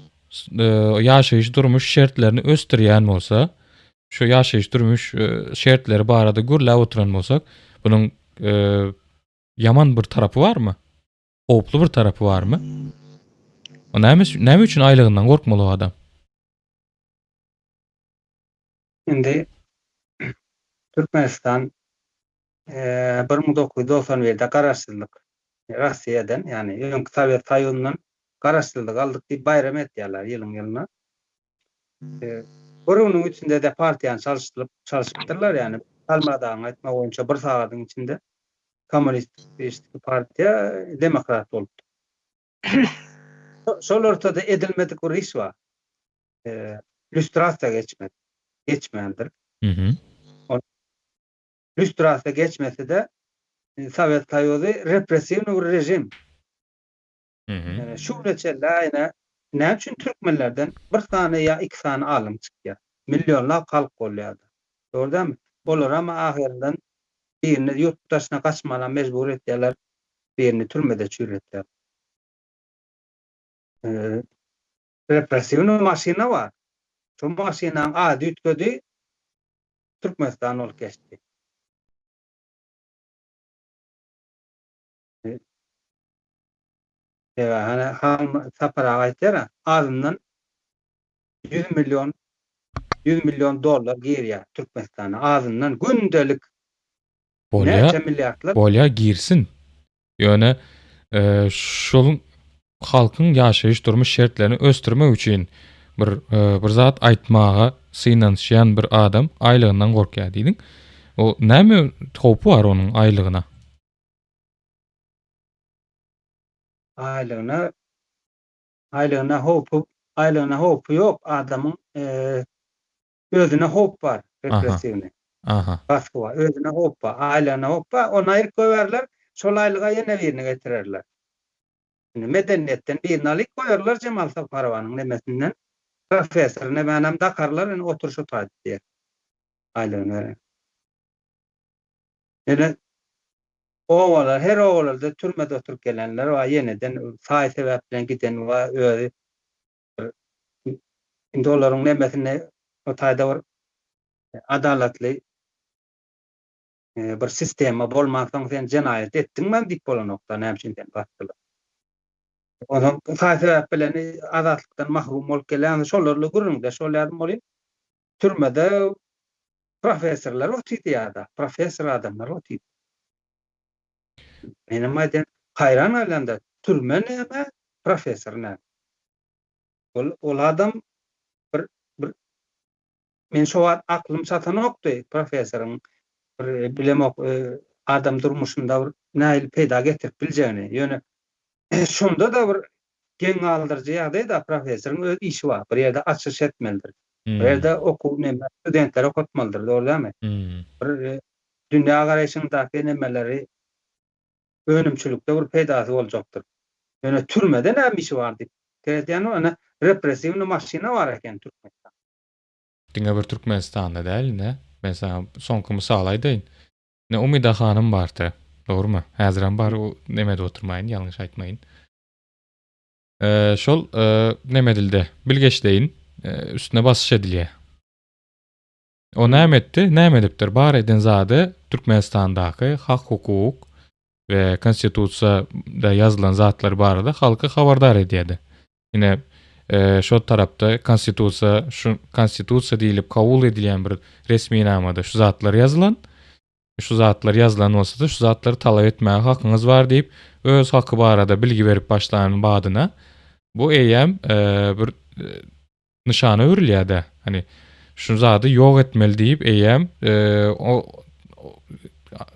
ýaşaýyş durmuş şertlerini östirýän bolsa, şu ýaşaýyş durmuş şertleri barada gürläp oturan bolsak, bunyň yaman bir tarapy barmy? Oplu bir tarapy barmy? O näme üçin aýlygyndan gorkmaly o adam? Indi Türkmenistan 1991'de garaşsyzlyk Russiýadan, ýani Ýöňki Sowet Soýuzynyň garaşsyzlyk aldyk diýip bayram etýärler ýylyň. Burunyň içinde de partiýany çalışypdyrlar, ýani Almadaň aýtma boýunça bir sagatyň içinde Kommunist partiýa demokrat bolupdy. Şol ortada edilmedik bir iş bar. Lüstrasiýa geçmeýändir. Lüstrasiýa geçmese de Sowet Soýuzy repressiw bir rejim. Şu neçeler näme üçin türkmenlerden bir sany ýa iki sany alym çykýar. Millionlap halk bolýardy. Doğrudanmy? Olar ama ahirinden birini ýurtdaşyna kaçmana mejbur etdiler, birini türmede çüretdiler. Repressiw maşina var. Şu maşinaň ady ütgedi Türkmenistan ol geçdi. Hani sapara aýtdyra, azından 100 milyon dolar giriyor Türkmenistan'a. Azından gündelik neçe milyarlar bolya girsin. Ýöne şolun halkyň ýaşaýyş durmuş şertlerini östirmek üçin bir zat aýtmaga synanýan bir adam aýlygyndan gorkýar diýdiň. O näme topu var onun aylygyna? Aylığına hopu yok adamın özüne hop var Aha. represivni. Aha. Baskı var. Özüne hop var. Aylığına hop var. Ona ayırıp koyarlar. Sol aylığa yine birini getirirler. Medeniyetten birini alıp koyarlar Cemal Safarova'nın nemesinden. Profesörüne benim Dakarlar oturuşu tadı diye. Aylığını veren. Yani oğullar, her oğullar da türmede oturup gelenler var. Yeniden faiz sebeplen giden var. Öyle. Indi olaryň nemesine o taýda bir adalatly bir sistema bolmasaň sen jenaýat etdiňmi diýip bolanokda näçinden batdylar. Onuň faýda bilen azatlıkdan mahrum bolup gelen şolarly gürüňde şolar bolýar. Türmede professorlar otýdy ýa-da, professor adamlar otýdy. Menem aýdym, haýran alanda türme näme, professor näme? Ol adam bir men şo aklym satanokdy professoryň bilemok adam durmuşunda bir näil peýda getirip biljegini. Ýöne şonda da bir geň aldyrjy ýagdaýda professoryň öz işi bar. Bir ýerde açyş etmelidir. Bir ýerde okuw näme studentler okutmalydyr, dogrymy? Bir dünýä garaýşyndaky nemeleri önümçülükde bir peýdasy boljakdyr. Ýöne türmede näme işi bar diýip. Ýani ona repressivni maşina bar eken türmede. Diňe bir Türkmenistanda däl ne? Mesela soňky mysal aýdaýyn. Ne Umida hanym bardy. Dogrymy? Häziram bar o nemede oturmaýyn, ýalňyş aýtmaýyn. Şol neme dilde bilgeçdeýin üstüne basyş edilýär. O näme etdi? Näme edipdir? Bar eden zady Türkmenistandaky hak hukuk we konstitusiýada ýazylan zatlar barada halky habardar edýärdi. Ine şo tarapda konstitusiýa diýilip kabul edilýän bir resmi namada şu zatlar ýazylan. Şu zatlar ýazylan bolsa da şu zatlary talap etmäge hakyňyz bar diýip öz haky barada bilgi berip başlanan badyna bu eýem bir nişana örilýär-de. Hani şu zady ýok etmeli diýip eýem o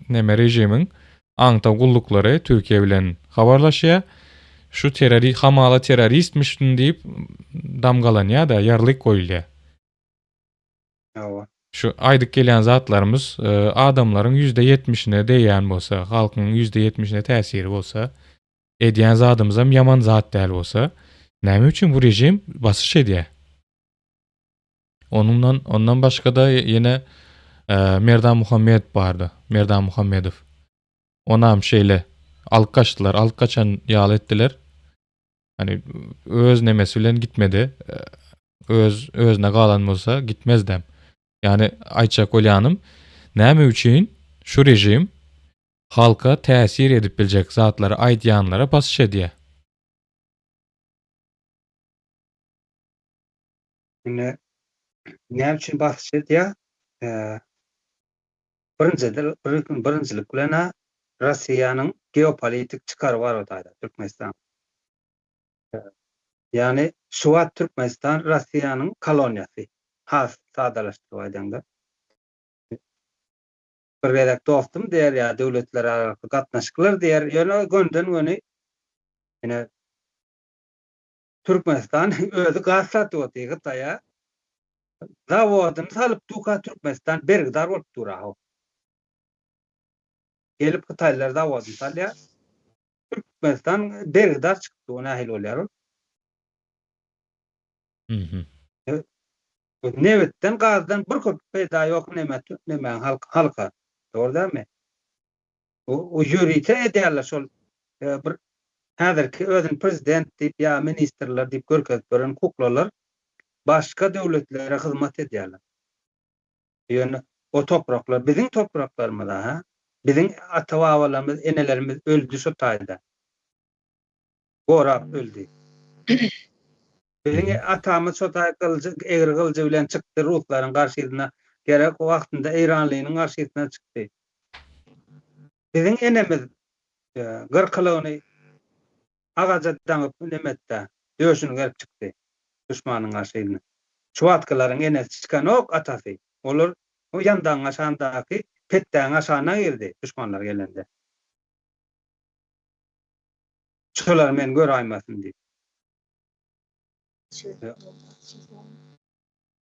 neme rejimiň aňta gullukları Türkiýe bilen habarlaşýar. Şu hamala teröristmişsin diýip damgalanýar-da, ýarlyk goýulýar. Ýa. Şu aýdyk gelen zatlarymız adamlaryň %70'ine değýän bolsa, halkyň %70'ine täsiri bolsa, edýän zadymyzam ýaman zat däl bolsa, näme üçin bu rejim basyş edýär? Ondan başga da ýene Merdan Muhammed bardy. Merdan Muhammedow. Onam şeýle alyp kaçdylar, alyp kaçan ýaly etdiler. Hani öz nemesi bilen gitmedi. Özüne galan bolsa gitmezdem. Yani aýtjak bolýanym, näme üçin şu rejim halka täsir edip biljek zatlary aýdýanlara basyş edýär? Näme üçin basyş edýär? Birinjilik bilen Russiýanyň geopolitik çykary bar otaýda Türkmenistan. Yani şu wagt Türkmenistan Russiýanyň koloniýasy. Has sadalaşdyryp aýdanda. Bir redakt dostum diýer ýa döwletler arasy gatnaşyklar diýer. Ýöne gönden göni ýene Türkmenistan özü gaz satyp otýar taýa. Zawodyny salyp tuka Türkmenistan bergdar bolup duraw. Gelip Hytaýlar zawodyny salýar. Türkmenistan bergdar çykdy, ona hel bolýar. Nevetden gazdan bir köp peýda ýok neme halka. Dogrymy? O ýürüýte edýärler şol bir häzirki özüni prezident diýip ýa ministrler diýip görkezip beren kuklalar başga döwletlere hyzmat edýärler. Ýöne o topraklar biziň topraklarymyzda, ha? Biziň ata-babalarymyz, enelerimiz öldü şu taýda. Gorap öldü. Biziň atamyz şu taýda kılıjy, egri kılıjy bilen çykdy Ruslaryň garşysyna, gerek o wagtynda Eýranlynyň garşysyna çykdy. Biziň enemiz gyrkylygyny agaja daňyp nemetde döşüni gerip çykdy düşmanyň garşysyna. Şu watkalaryň enesi çykan ok atasy. Olar o ýandan aşandaky petden aşağına girdi düşmanlar gelende. Şolar men gör aymasın diye.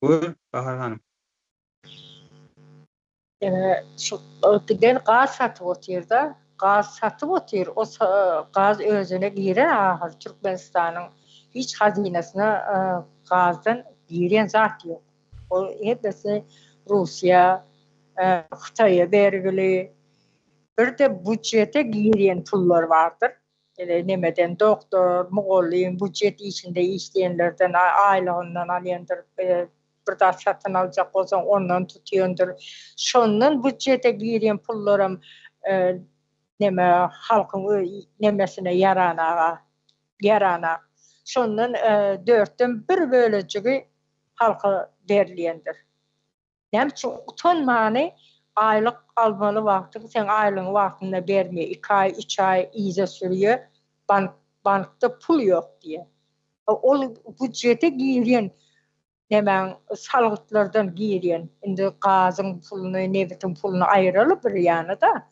Buyur Bahar Hanım. Şu giden gaz satıp oturda, gaz satıp otur. O gaz özüne giren ahir Türkmenistan'ın hiç hazinesine gazdan giren zat yok. O hepsi Rusya, Xitay'a bergili. Bir de budjete giren pullar vardır. Nemeden doktor, Moğolliğin budjet içinde işleyenlerden aylığından alyandır. Bir da satın alacak olsan ondan tutuyordur. Şondan budjete giren pullarım neme halkın nemesine yarana. Şondan 4'ten 1 bölücüğü halka berliyendir. Nämçe utanmany aylyk almaly wagty sen aylığın wagtynda berme 2 ay 3 ay ize sürüyor bankda pul yok diye. Ol budjete giren hemen salgıtlardan giren indi gazın pulunu nebetin pulunu aýralyp bir ýanyda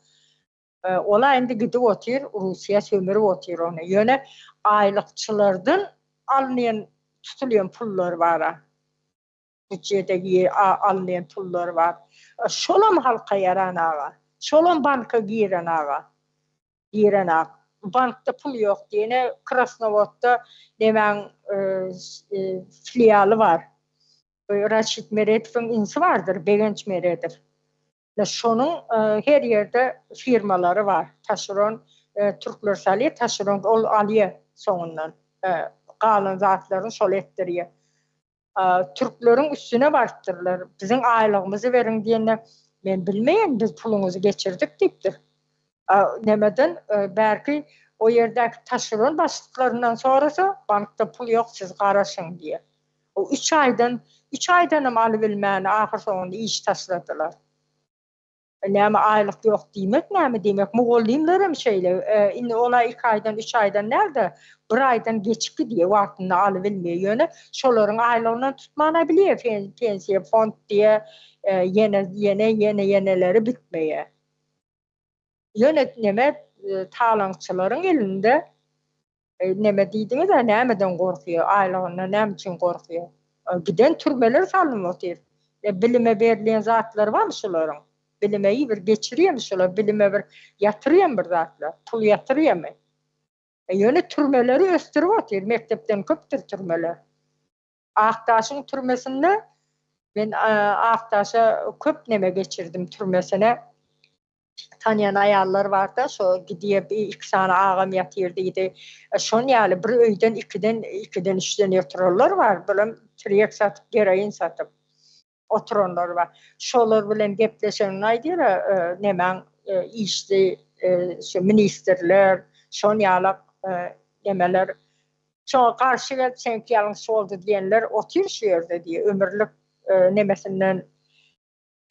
ola indi gidip otyr Rusiýa sömürip otyr onu. Ýöne aýlykçylardan alnyan tutulýan pullar bar. Budjetegi alnyan pullar var. Şolam halka yaranaga, şolam banka giranaga. Bankda pul yok diye Krasnovod'da demen filialı var. Raşit Meredov'un insi vardır, Begenç Meredov. Şonun her yerde firmaları var. Taşeron Türkler salye, taşeron ol alye sonundan. Qalan zatların şol ettiriyor. Türklerin üstüne barttırlar. Bizim aylığımızı verin diyene men bilmeyen biz pulunuzu geçirdik deyipdir. Nemeden belki o yerdeki taşeron başlıklarından sonrası bankta pul yok siz garaşın diye. O 3 aydan alı bilmeyeni ahir sonunda iş taşladılar. Näme aylık yok demek, näme demek? Moğollimlerim şeyle, indi ola 2 aydan 3 aydan nerede? 1 aydan geçipki diye wagtynda aly bilmeýär ýöne şolaryň aýlygyny tutmana bilýär pensiýa fond diye yeneleri bitmeýär. Ýöne näme talançylaryň elinde näme diýdiňiz de nämeden gorkýar? Aýlygyndan näme üçin gorkýar? Giden türmeler salynıp otyr. Bilime berilýän zatlar barmy şolaryň? Bilimeyi bir geçiriyor şolar, bilime bir yatırıyor bir zatlar, pul yatırıyor mu? Yöne türmeleri östürüp atıyor, mektepten köptür türmeler. Aktaş'ın türmesinde, ben Aktaş'a köp neme geçirdim türmesine. Tanıyan ayarlar vardı, şu gidiye bir 2 tane ağam yatırdıydı. Şon yani bir öyden 2'den 3'den yatırırlar var, böyle triyek satıp, gereğin satıp. Oturanlar var. Şolar bilen gepleşen aýdyr, nemen işdi şu ministerler, şon ýalyk nemeler. Şo karşı gelip senki ýalyň boldy diýenler oturşýardy diýe ömürlük nemesinden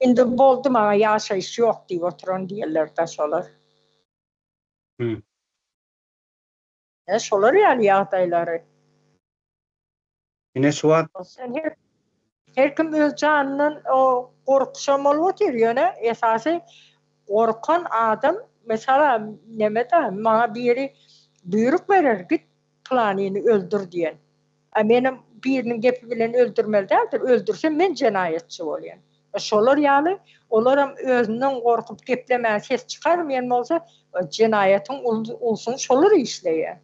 indi boldy maňa ýaşaýyş ýok diýip oturan diýerler da şolar. Şolar ýaly ýagdaýlary. Ine şu wagt Her kim öz canının o korkuşam bolup otyr ýöne esasy korkan adam mesela nemede maňa biri buyruk berer git planyny öldür diýen. Menim biriniň gepi bilen öldürmeli däldir, öldürsem men jenaýetçi bolýan. Şolar ýaly olaram özünden korkup geplemän ses çykarmaýan bolsa jenaýetin ulsun şolar işleýär.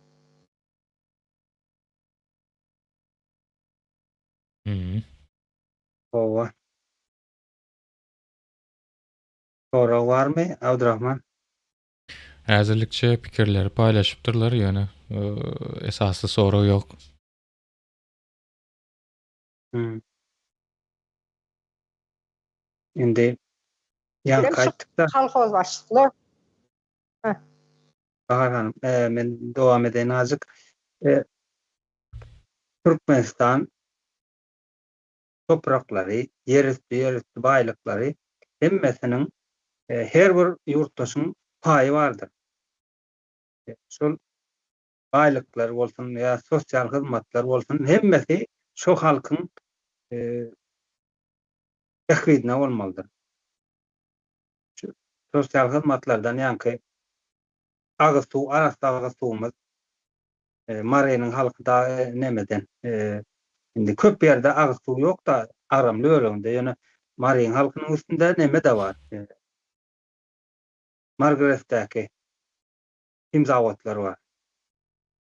Ova. Sorak barmy Abdurrahman? Häzirlikçe pikirleri paýlaşypdyrlar ýöne esasly sorak ýok. Indi ýa gaýtdykda Halkoz başlyklary. Bahar Hanım, men dowam edeň azyk. Türkmenistan topraklary, ýerüstü baýlyklary hemmesiniň her bir ýurtdaşyň paýy bardyr. Şol baýlyklar bolsun ýa sosial hyzmatlar bolsun hemmesi şo halkyň tehridine bolmalydyr. sosial hyzmatlardan ýa-ni Agyz suw, arasdagy suwumuz Maryanyň halkynda nemeden indi köp ýerde agyz suw ýok da aramly öreginde ýöne Maryanyň halkynyň üstünde neme de bar. Margaretdäki kim zawodlar bar.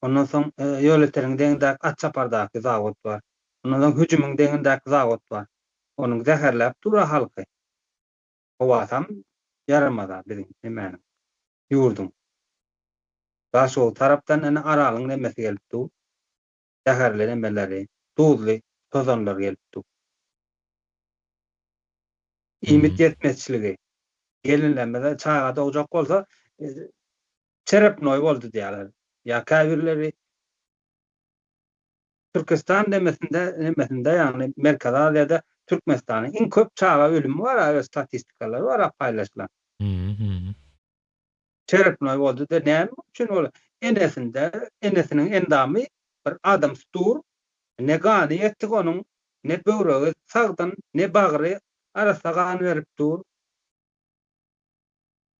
Ondan soň ýöleteriň deňdäki Atçapardaky zawod bar. Ondan soň Hüjümüň deňdäki zawod bar. Onuň zäherläp durar halky. O watam yaramada biziň nemäniň ýurdum. Daha şol tarapdan ene aralyň nemesi gelipdi. Zäherli nemeleri, duzly tozanlar gelipdi. İmit yetmezçiligi. Gelinlemede çağa dowjak bolsa çerep noý boldy diýerler. Ya käbirleri Türkistan nemesinde ýagny Merkez Aziýada Türkmenistanyň iň köp çağa ölümi bar, statistikalar bar paýlaşylan. Çerep noý boldy da näme üçin ol? Enesiniň endamy bir adam tutur, ne gany etdik onuň, ne böwregi sagdan, ne bagry arasda gany berip dur.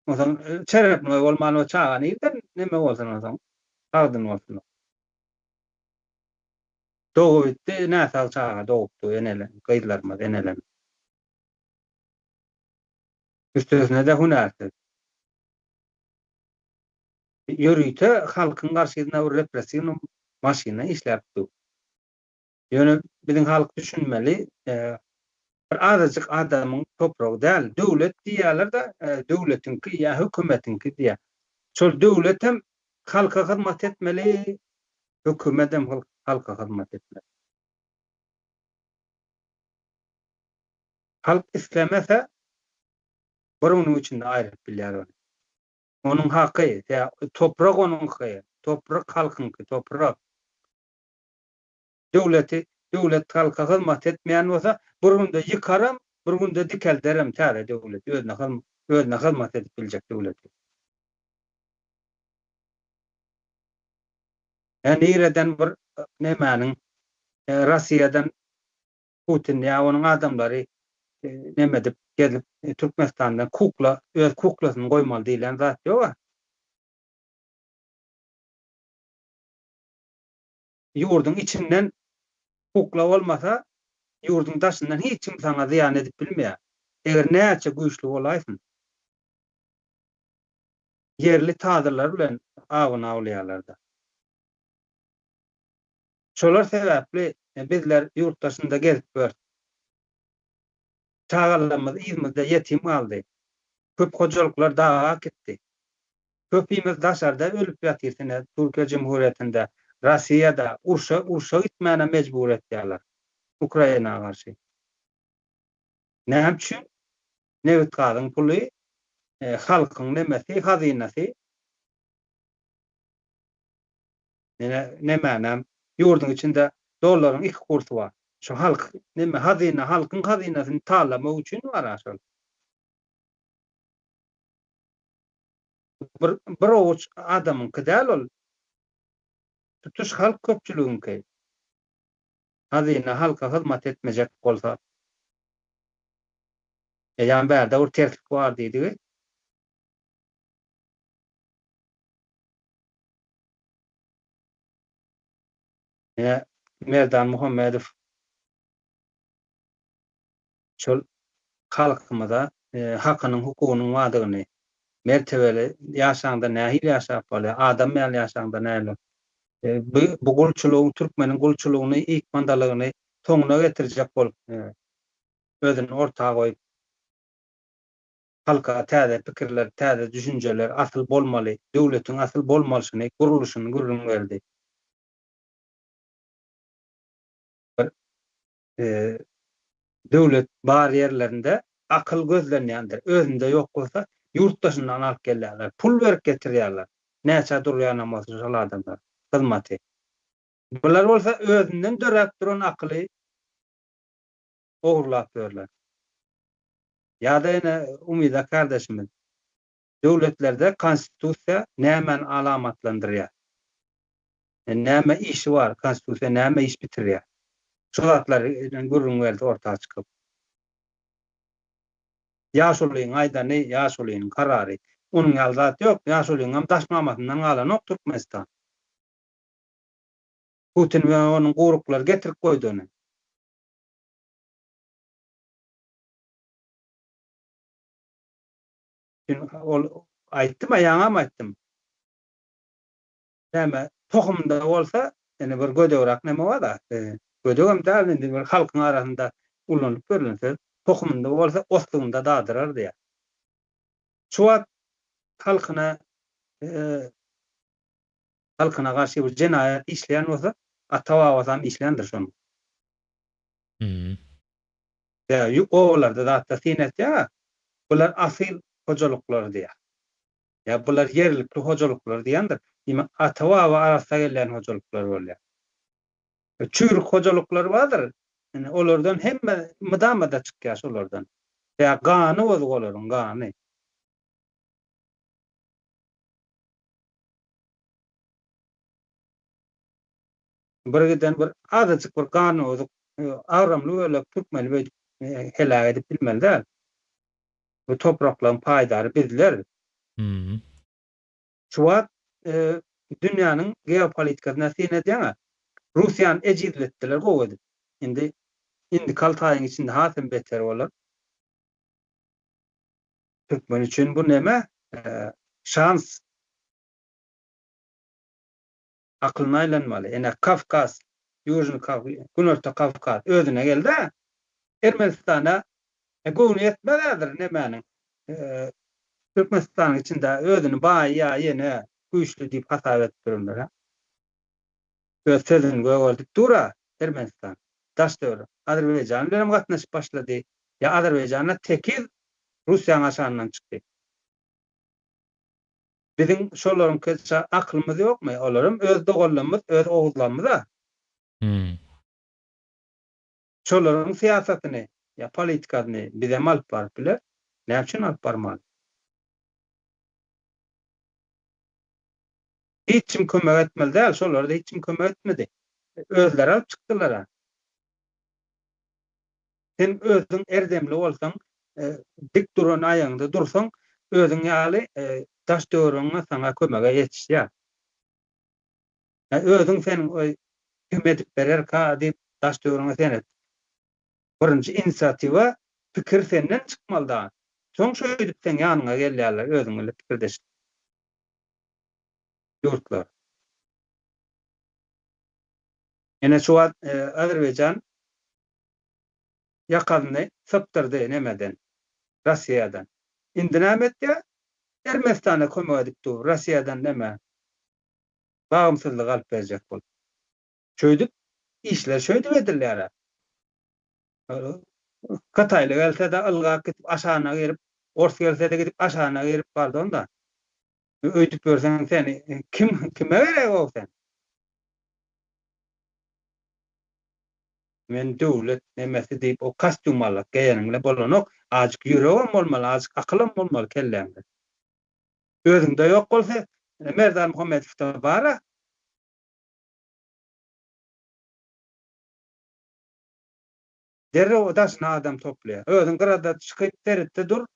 Osan çerep noý bolmaly o çağa nirden neme bolsun osan? Sagdan bolsun. Doğu bitti, näsal çağa doğupdy enelen, gyýdlarmaz enelen. Üstesine de hünärsiz. Ýörüýte halkyň garşysyna bir repressiýon maşyna işläpdi. Ýöne biziň halk düşünmeli, bir azajyk adamyň topragy däl, döwlet diýerler de, döwletiňki ýa hökümetiňki diýär. Şol döwlet hem halka hyzmat etmeli, hökümet hem halka hyzmat etmeli. Halk islemese birini üçin de aýryp bilýär. Onuň haky, toprak onuň haky, toprak halkynky, toprak. Döwlet halka hyzmat etmeýän bolsa, bir günde ýykaram, bir günde dikelderem täze döwlet, özüne hyzmat edip biljek döwlet. Nireden bir nemäniň Russiýadan Putin ýa onuň adamlary neme dip gelip Türkmenistandan kukla, öz kuklasyny goýmaly diýilen zat ýok. Ýurdun içinden kukla bolmasa, ýurdun daşyndan hiç kim sana ziyan edip bilmeýär. Eger näçe güýçli bolaýsyn, yerli tadyrlar bilen awyny awlaýarlar. Şolar sebäpli bizler ýurtdaşynda gezip bör. Çağalarymyz ýyzmyzda ýetim galdy. Köp hojalyklar dağa gitdi. Köpimiz daşarda ölüp ýatyrsyna Türkiýe Cumhuriyetinde, Russiýada urşa gitmäne mejbur etýärler. Ukrainaga garşy. Näme üçin? Newit gazyň puly, halkyň nemesi, hazynasy. Näme ýurdun içinde dollaryň 2 kursy bar. Şu halk neme hazyna, halkyň hazynasyny taýlamak üçin bar aşal. Bir ovuç adamyň kidäl ol. Tutuş halk köpçüligiňki. Hazyna halka hyzmat etmejek bolsa. Ýa-ni bärde bir terslik bar diýdi. Merdan Muhammedow şol halkymyza hakynyň, hukugynyň wadygyny mertebeli ýaşaňda nähili ýaşap bolýar, adam bilen ýaşaňda nähili. Bu gulçulugyň, türkmeniň gulçulugyny, ikmandalygyny toňuna getirjek bolup, özüni ortaga goýup, halka täze pikirler, täze düşünjeler asyl bolmaly, döwletiň asyl bolmalysyny, guruluşyny gurulun berdi. Döwlet bar ýerlerinde akyl gözlenýändir. Özünde ýok bolsa, ýurtdaşyndan alyp gelýärler, pul berip getirýärler. Näçe durýanam şol adamlar, hyzmaty. Bular bolsa özünden dörep duran akly ogurlap berler. Ýa-da ene Umida kardeşimiz, döwletlerde konstitusiýa nämen alamatlandyrýar? Näme işi var, konstitusiýa näme iş bitirýär? Şu zatlar gurrun geldi ortağa çıkıp. Ýaşulyň aýdany, ýaşulyň karary. Onuň aldaty ýok. Ýaşulyň hem daşmamatyndan galan ok Türkmenistan. Putin we onuň guruklar getirip goýdy onu. Ol aýtdym, ýaňam aýtdym. Näme tohumda bolsa, ene bir gödegrak näme bar-da? Gödegem däl indi bir halkyň arasynda ulanyp görülse, tohumda bolsa ostugunda dadyrar diýär. Şu wagt halkyna halkyna garşy bir jenaýat işleýän bolsa, ata-babasam işleýändir şonu. Ya oğullarda da hatta sinet ya, bular asil hocalıklar diýär. Ya bular yerlikli hocalıklar diýendir. Ima ata-baba arasynda gelen hocalıklar bolýar. Çürük hocalıklar vardır. Yani olardan hemme mydamada çykýar olardan. Ya gany boz olaryň gany. Birgiden bir azyjyk bir gany boz agramly we türkmeli we helak edip bilmeli. Bu topraklaryň paýdary bizler. Şu wagt dünýäniň geopolitikasyna näme diýär? Russiýany ejizletdiler gowy. Indi kaltaýyň içinde hasym beter bolar. Türkmen üçin bu näme? Şans. Aklyna aýlanmaly. Ene Kafkas, Ýužny Kafkas, Günörtde Kafkas özüne geldi. Ermenistana gowy etmelidir nämäniň. Türkmenistanyň içinde özüni baý ýa ýene güýçli diýip hasap edip dururlar. Öz sözüni göwerdip dura Ermenistan. Daşdöwür. Azerbaýjan bilen gatnaşyp başlady. Ya Azerbaýjana tekiz Russiýanyň aşandan çykdy. Bizim şolaryň köçe aklymyz ýokmy? Olarym öz dogallarymyz, öz oguzlarymyz. Şolaryň siýasatyny, ya politikasyny bize alyp baryp biler. Näme üçin alyp barmaly? Hiç kim kömek etmeli değil, şolar da hiç kim kömek etmedi. Özleri alıp çıktılar. Sen özün erdemli olsan, dik duran ayağında dursan, özün ýaly daş döwrüňe sana kömege ýetişýär. Özün sen kim edip berer ka diýip daş döwrüňe sen et. Birinji inisiatiwa pikir senden çykmaly da. Soň şöýdip sen ýanyňa gelýärler, özüň bilen pikirdeşip. Ýurtlar. Ene şu wagt Azerbaýjan ýakalyny sypdyrdy nemeden? Russiýadan. Indi näme etdi? Ermenistana kömek edip dur. Russiýadan näme? Bagymsyzlyk alyp berjek bol. Şöýdip işler şöýdip edilýär. Kataýly gelse de ılgak gidip aşağına girip, ors gelse de gidip aşağına girip bardy onda. Öýdüp berseň seni kime berek o sen? Men döwlet nemesi diýip o kostyum alyp geýeniňle bolanok, ajyk ýüregim bolmaly, ajyk aklym bolmaly kelläňde. Özüňde ýok bolsa, Merdan Muhammedowda bara. Derre daşna adam toplaýar. Özüň gyrada çykyp teretde dur.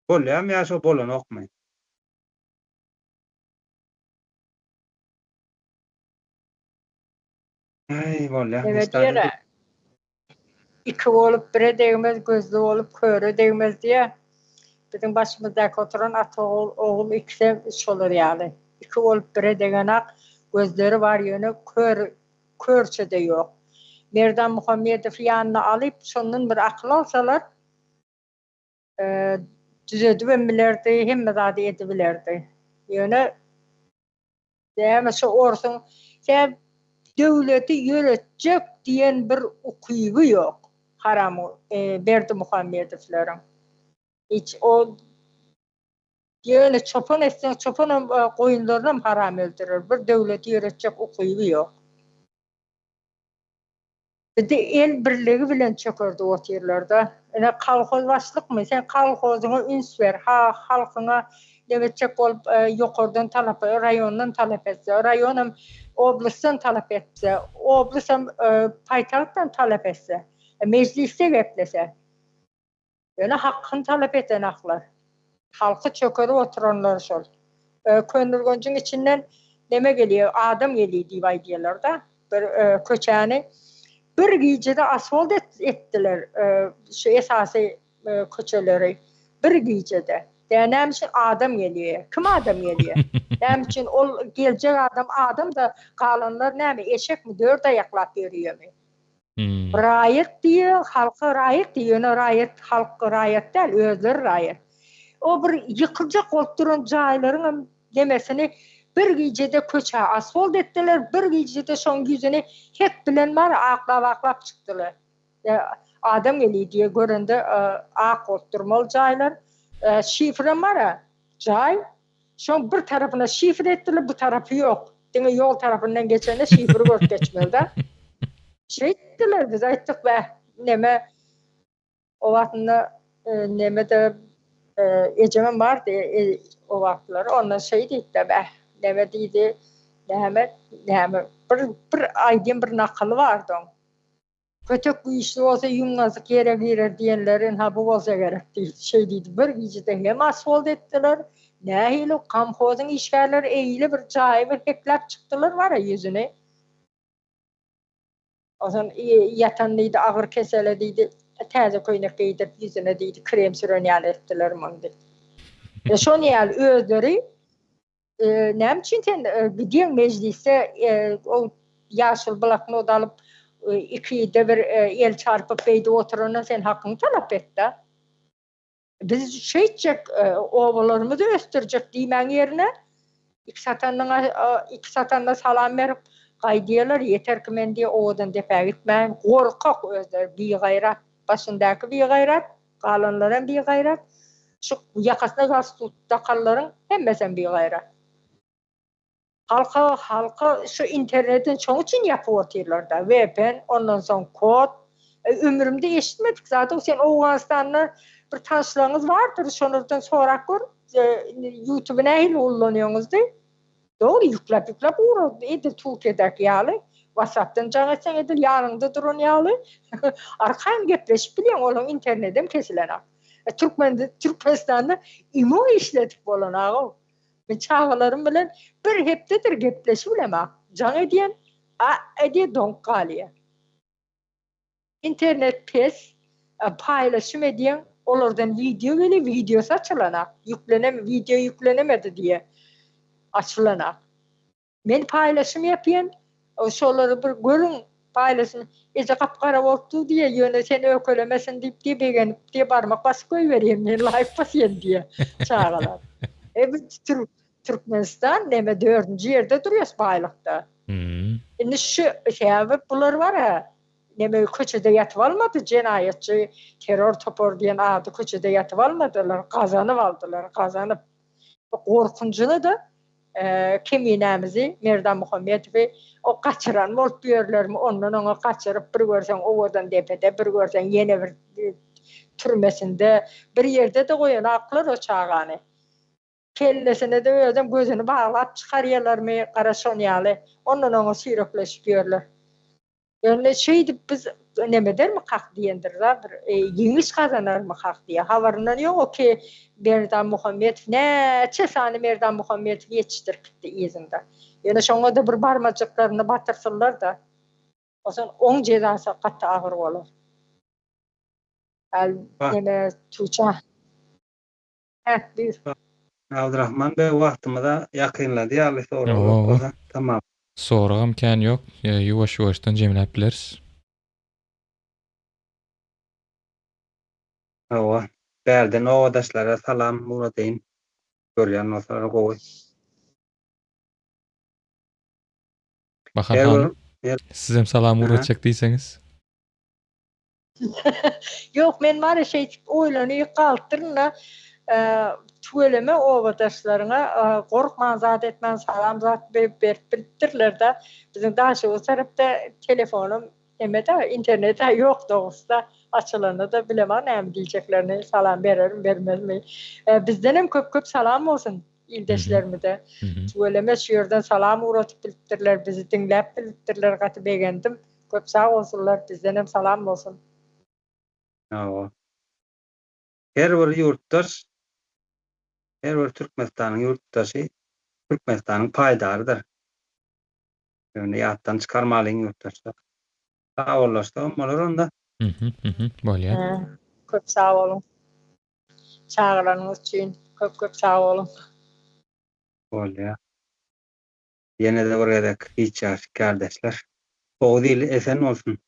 Bolýam ýa-şo bolanokmy? Ay bolýar. Evet ýere. İki bolup bire degmez, gözlü bolup köre degmez diýe. Bizim başymyzdaky oturan ata oğul ikisi şolar ýaly. İki bolup bire degenak gözleri var ýöne körçe de ýok. Merdan Muhammedow ýanyna alyp şondan bir akıl alsalar düzedip emmilerdi, hemme zady edibilerdi. Ýöne däme şu orsun sen döwleti ýöretjek diýen bir ukyby ýok. Haram Berdi Muhammedowlaryň. Hiç o ýöne çopan etsen çopan goýunlaryny haram öldürer. Bir döwleti ýöretjek ukyby ýok. Bide el birligi bilen çökerdi o ýerlerde. Ene kalkoz başlykmy? Sen kalkozyňa üns ber, halkyňa demetjek bolup ýokardan talap, raýondan talap etse, raýonam oblastdan talap etse, oblastam paýtagtdan talap etse, mecliste geplese. Öyle hakkını talep eden aklar. Halkı çökerip oturanlar şol. Könülgöncün içinden neme geliyor? Adam geliyor divay diyorlar da. Bir köçäni bir giyicede asfalt ettiler. Şu esası köçeleri. Bir giyicede. Näme için adam geliyor? Kim adam geliyor? Näme için ol gelecek adam da kalanlar näme eşek mi dört ayaklap veriyor mu? Rayet diyor, halka rayet diyor. Rayet halkı rayet değil, özleri rayet. O bir yıkılacak oturan cayların demesini bir gecede köçe asfalt ettiler, bir gecede son yüzünü hep bilen var aklap çıktılar. Adam geliyor diye göründü ak oturmalı caylar. Şifre var cay. Son bir tarafına şifre ettiler, bu tarafı yok. Dine yol tarafından geçene şifre gört geçmeli de. Şey ettiler biz ayttık be neme o vaktında neme de ecemen vardı o vaktlar ondan şey deyip de be neme deydi neme bir aydın bir nakalı vardı kötük bu işli olsa yumnazık yere girer diyenlerin ha bu olsa gerek deydi şey deydi bir gecede hem asfalt ettiler nehil o kamkozun işgalleri eğili bir cahil bir heklap çıktılar var ya yüzüne o zaman yatan deydi ağır kesele deydi taze koynak giydirip yüzüne deydi krem süren yal ettiler mandı. Şon yal özleri näme üçin sen gidiň meclise o ýaşyl bloknot alıp iki-de bir el çarpıp beýde oturana sen hakyny talap et de. Biz şeýtjek owalarymyzy östürjek diýmän ýerine iki satanda salam berip gaýdýarlar yeter ki men diýe owadan depe gitmän gorkak özleri bigaýrat başyndaky bigaýrat galanlaram bigaýrat şu ýakasyna gaz tutda kallaryň hemmesen bigaýrat. Halka şu internetin çoğu için yapıp oturlar da. VPN, ondan sonra kod. Ömrümde eşitmedik zaten. Sen Oğuzhanistan'da bir tanışlarınız vardır. Şonurdan sonra gör. YouTube'u neyle kullanıyorsunuz de. Doğru yüklep uğradı. Edir Türkiye'deki yalı. WhatsApp'tan can etsen edir. Yanında durun yalı. Arkayım gepleşip biliyorsun. Onun internetim kesilen ağ. Türkmenistan'da imo işledik bolan ağ. Ben çağlarım bilen bir heptedir gepleşip bilemem. Can ediyen, ediye donk galiye. İnternet pes, paylaşım ediyen, onlardan video geliyor, videosu açılanak. Video yüklenemedi diye açılanak. Ben paylaşım yapayım, şoları bir görün paylaşım, ece kapkara oldu diye yöne seni ökölemesin deyip beğenip diye parmak basıp koyuvereyim, ben live basayım diye çağlar. Evet, Türkmenistan neme 4. yerde duruyoruz baylıkta. Şimdi şu bular var ya, neme köçede yatıp almadı, cinayetçi, terör topor diyen adı köçede yatıp almadılar, kazanıp aldılar, kazanıp. Korkuncunu da keminemizi Merdan Muhammed'i o kaçıran molt diyorlarımı ondan ona kaçırıp bir görsen ovadan depede, bir görsen yeni bir türmesinde, bir yerde de koyan aklar o çağanı. Kellesine de özüm gözünü bağlap çıkarıyorlar mı Karasonyalı. Ondan ona sürükleşip diyorlar. Yani şeydi biz neme der mi kalk diyendir da yeniş kazanır mı kalk diye. Havarından yok o ki Merdan Muhammed neçe sani Merdan Muhammed yetiştirip gitti izinde. Yani şuna da bir parmacıklarını batırsınlar da o zaman 10 cezası katı ağır olur. Neme Tuğça. Buyur. Abdurrahman Bey wagtymy da ýakynlady ýaly soragy. Tamam. Soragam kän ýok. Ýuwaş-ýuwaşdan jemläp bileriz. Hawa. Bärden owadaşlara salam muradyn. Görýän bolsalar gowy. Bakan sizem salam uratjak diýseňiz. Yok men var şey oýlanyp galtyryn da tüeleme owadaşlaryňa gorkman zat etmän salam zat berip bildirler de biziň daşy o tarapda telefonum emede internete ýok dogusda açylany da bilemem näme diýjeklerini salam bererim bermezmi. Bizden hem köp salam bolsun ildeşlerime tüeleme şu ýerden salam uratyp bildirler bizi dinläp bildirler gaty begendim köp sag bolsunlar bizden hem salam bolsun. Hawa. her bir yurtdaş, her bir Türkmenistanyň yurtdaşy Türkmenistanyň paýdarydyr. Ýöne ýatdan çykarmalyň yurtdaşlar. Sağ bollaşdy, olar onda. Bolýar. Köp sağ olun. Çağıranyňyz üçin köp sağ olun. Bolýar. Ýene-de bir gezek hiç kardeşler. O dil esen olsun.